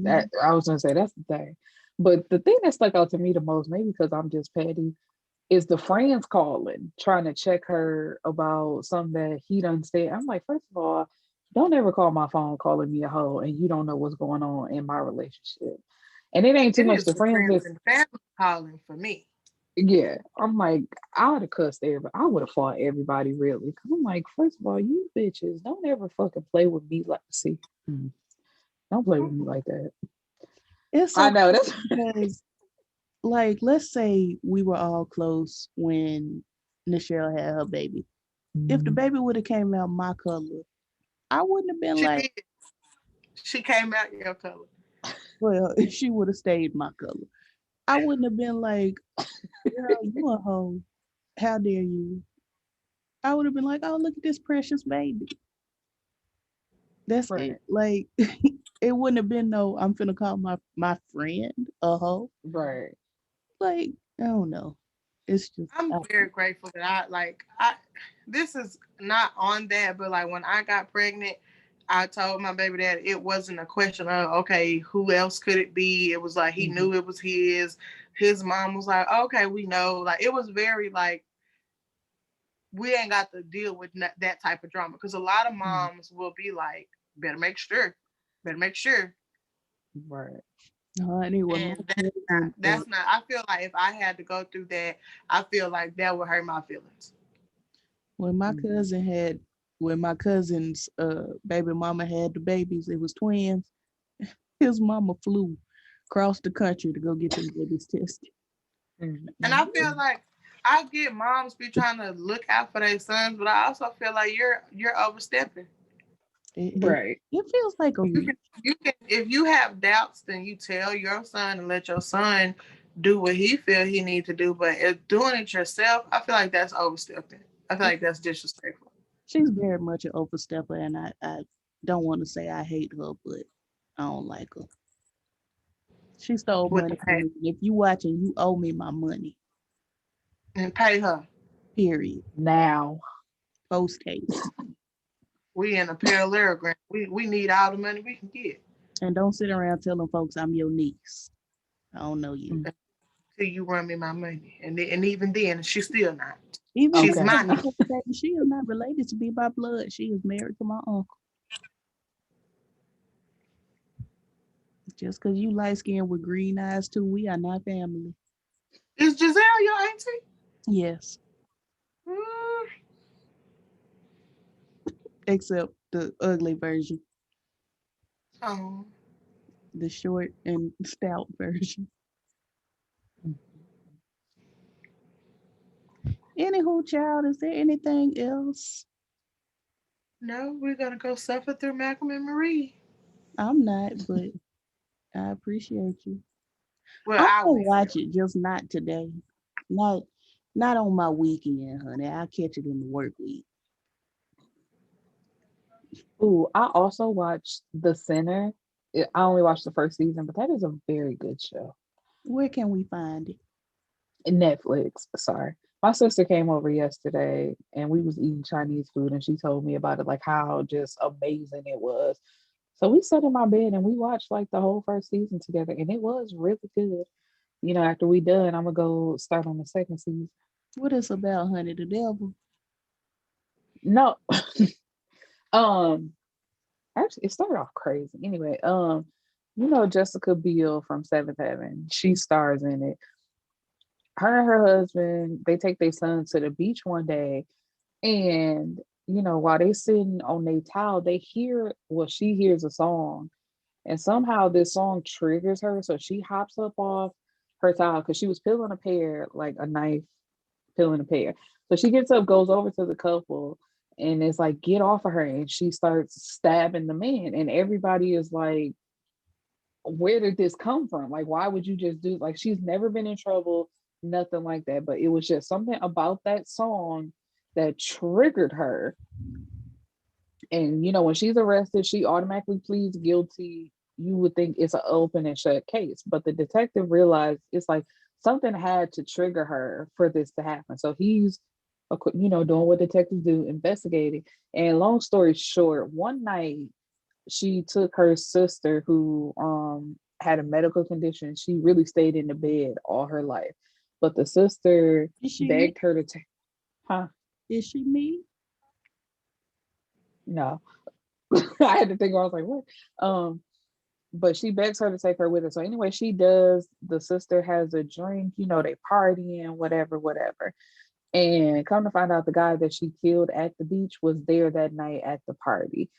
S3: That
S2: mm,
S3: I was gonna say that's the thing. But the thing that stuck out to me the most, maybe because I'm just petty, is the friends calling, trying to check her about something that he done said. I'm like, first of all, don't ever call my phone calling me a hoe and you don't know what's going on in my relationship. And it ain't too
S1: It
S3: much
S1: is
S3: the
S1: the
S3: friends
S1: friends
S3: that's
S1: and family calling for me.
S3: yeah. I'm like, I would have cussed everybody. I would have fought everybody really. Cause I'm like, first of all, you bitches don't ever fucking play with me like see. mm, Don't play with me like that.
S2: it's
S3: I
S2: so
S3: know
S2: crazy
S3: that's
S2: because, like, let's say we were all close when Nichelle had her baby. If the baby would have came out my color, I wouldn't have been
S1: She
S2: like,
S1: did. She came out your color.
S2: well, she would have stayed my color. I wouldn't have been like, girl, you a hoe. How dare you? I would have been like, oh, look at this precious baby. That's it.
S3: right.
S2: Like, it wouldn't have been no, I'm finna call my friend a hoe.
S3: Right.
S2: Like, I don't know. It's just,
S1: I'm very grateful that I this is not on that, but like when I got pregnant, I told my baby that it wasn't a question of okay, who else could it be? It was like he
S3: Hmm.
S1: knew it was his. His mom was like, okay, we know. Like it was very like we ain't got to deal with that type of drama because a lot of moms will be like, better make sure,
S3: Right.
S2: honey, when my
S1: and
S2: cousin,
S1: that's not. I feel like if I had to go through that, I feel like that would hurt my feelings.
S2: when my
S3: Mhm.
S2: cousin had, when my cousin's baby mama had the babies, it was twins. His mama flew across the country to go get them babies tested.
S1: And I
S3: Mhm.
S1: feel like I get moms be trying to look out for their sons, but I also feel like you're overstepping.
S2: It, it,
S3: Right.
S2: it feels like a
S1: You can
S2: reach.
S1: you can if you have doubts, then you tell your son and let your son do what he feel he need to do. But if doing it yourself, I feel like that's overstepping. I feel like that's disrespectful.
S2: She's very much an overstepper, and I don't want to say I hate her, but I don't like her. She stole
S1: With the
S2: money from
S1: pay
S2: me. If you watching, you owe me my money.
S1: and pay her.
S2: Period.
S3: Now.
S2: Post haste.
S1: We in a parallelogram. We need all the money we can get
S2: And don't sit around telling folks I'm your niece. I don't know you.
S3: Mm.
S1: till you run me my money. And even then, she's still not.
S2: Even
S1: She's
S3: Okay.
S2: then,
S1: my niece.
S2: because baby, she is not related to me by blood. She is married to my uncle. Just because you light skinned with green eyes too, we are not family.
S1: Is Giselle your auntie?
S2: Yes,
S1: Mm,
S2: except the ugly version,
S1: oh,
S2: the short and stout version. Anywho, child, is there anything else?
S1: no, we're gonna go suffer through Malcolm and Marie.
S2: I'm not, but I appreciate you.
S1: Well,
S2: I'm
S1: I
S2: gonna
S1: will.
S2: watch it, just not today. Not not on my weekend, honey. I'll catch it in the work week.
S3: Ooh, I also watched The Sinner. I only watched the first season, but that is a very good show.
S2: Where can we find it?
S3: Netflix. Sorry. My sister came over yesterday and we was eating Chinese food and she told me about it, like how just amazing it was. So we sat in my bed and we watched like the whole first season together and it was really good. After we done, I'm gonna go start on the second season.
S2: What it's about, honey? The devil.
S3: No, um, actually, it started off crazy. Anyway, Jessica Biel from Seventh Heaven. She stars in it. Her and her husband, they take their son to the beach one day, and while they sitting on their towel, they hear well, she hears a song, And somehow this song triggers her. So she hops up off her towel because she was peeling a pear, like a knife peeling a pear. So she gets up, goes over to the couple, and it's like, get off of her. And she starts stabbing the man. And everybody is like, where did this come from? Like, why would you just do, like, she's never been in trouble, nothing like that. But it was just something about that song that triggered her. And when she's arrested, she automatically pleads guilty. You would think it's an open and shut case, but the detective realized it's like something had to trigger her for this to happen. So he's, doing what detectives do, investigating. And long story short, one night she took her sister who had a medical condition. She really stayed in the bed all her life, but the sister begged her to take. Huh?
S2: Is she me?
S3: No. I had to think. I was like, what? But she begs her to take her with her. So anyway, she does. The sister has a drink. They partying, whatever. And come to find out, the guy that she killed at the beach was there that night at the party.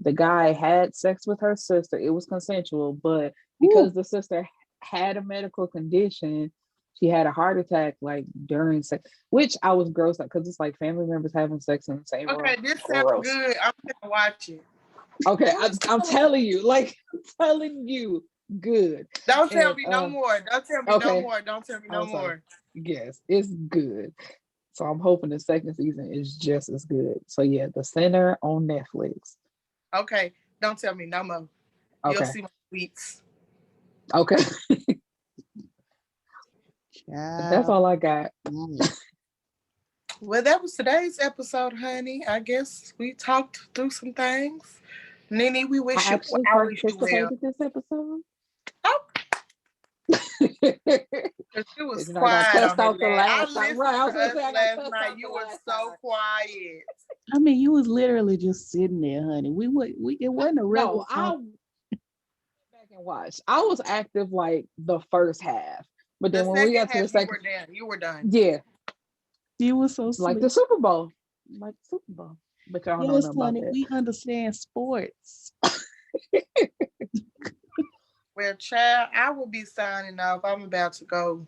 S3: The guy had sex with her sister. It was consensual, but because the sister had a medical condition, she had a heart attack like during sex, which I was grossed out because it's like family members having sex in the same room.
S1: Okay, this sounds good. I'm gonna watch it.
S3: Okay, I'm telling you, good.
S1: Don't tell me no more. Don't tell me no more. Don't tell me no more.
S3: Yes, it's good. So I'm hoping the second season is just as good. So yeah, The Sinner on Netflix.
S1: Okay, don't tell me no more.
S3: Okay.
S1: You'll see my tweets.
S3: Okay. That's all I got.
S1: Well, that was today's episode, honey. I guess we talked through some things. Nene, we wish you well.
S3: This episode.
S1: Oh. She was quiet on the last night. Last night. You were so quiet.
S2: I mean, you was literally just sitting there, honey. It wasn't a regular.
S3: No, I went back and watched. I was active like the first half, but then when we got to the second,
S1: you were done.
S3: Yeah,
S2: you were so
S3: like the Super Bowl, but y'all don't know about
S2: honey,
S3: that.
S2: We understand sports.
S1: Well, child, I will be signing off. I'm about to go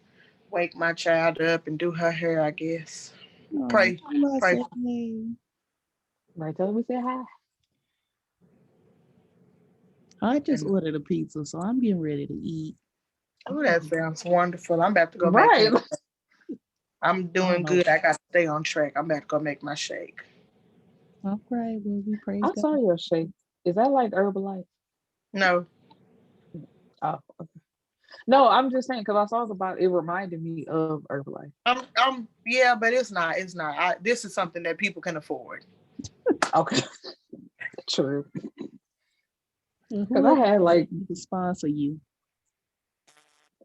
S1: wake my child up and do her hair, I guess. Pray.
S3: Right, tell me say hi.
S2: I just ordered a pizza, so I'm getting ready to eat.
S1: Oh, that sounds wonderful. I'm about to go back. I'm doing good. I got to stay on track. I'm about to go make my shake.
S2: All right. Well, we praise
S3: God. I saw your shake. Is that like Herbalife?
S1: No.
S3: Oh, okay. No, I'm just saying because I saw about it reminded me of Herbalife.
S1: Yeah, but it's not. It's not. This is something that people can afford.
S3: Okay. True. Because I had like
S2: to sponsor you.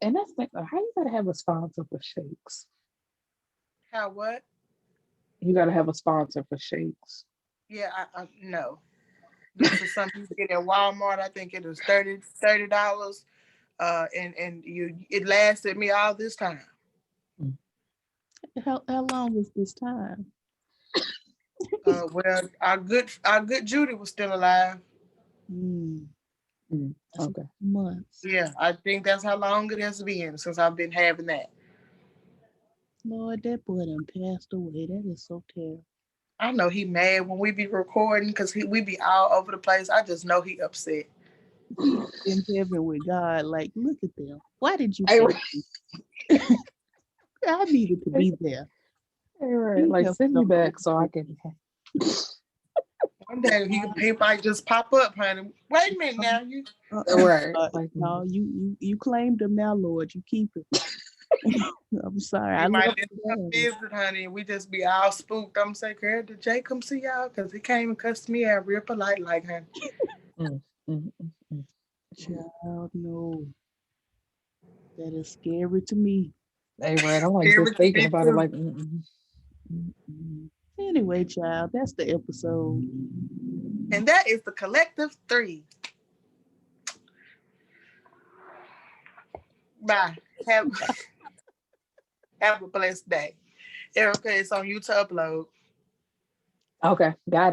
S3: And that's like, how you gotta have a sponsor for shakes?
S1: How what?
S3: You gotta have a sponsor for shakes.
S1: Yeah, I no. This is something you get at Walmart. I think it was $30. And it lasted me all this time.
S2: How long was this time?
S1: Well, our good Judy was still alive.
S3: Okay.
S2: Months.
S1: Yeah, I think that's how long it has been since I've been having that.
S2: Lord, that boy done passed away. That is so terrible.
S1: I know he mad when we be recording because we be all over the place. I just know he upset.
S2: In heaven with God, like, look at them. Why did you? I needed to be there.
S3: Right. Like, send me back so I can.
S1: One day he might just pop up, honey. Wait a minute now, you.
S3: Right.
S2: No, you claimed him now, Lord. You keep it. I'm sorry.
S1: I might visit, honey. We just be all spooked. I'm saying, girl, did Jay come see y'all? Because he came and cussed me out real polite, like, honey.
S2: Child, no. That is scary to me.
S3: Hey, right. I'm like just thinking about it, like.
S2: Anyway, child, that's the episode.
S1: And that is the Collective 3. Bye. Have a blessed day. Erica, it's on you to upload.
S3: Okay, got it.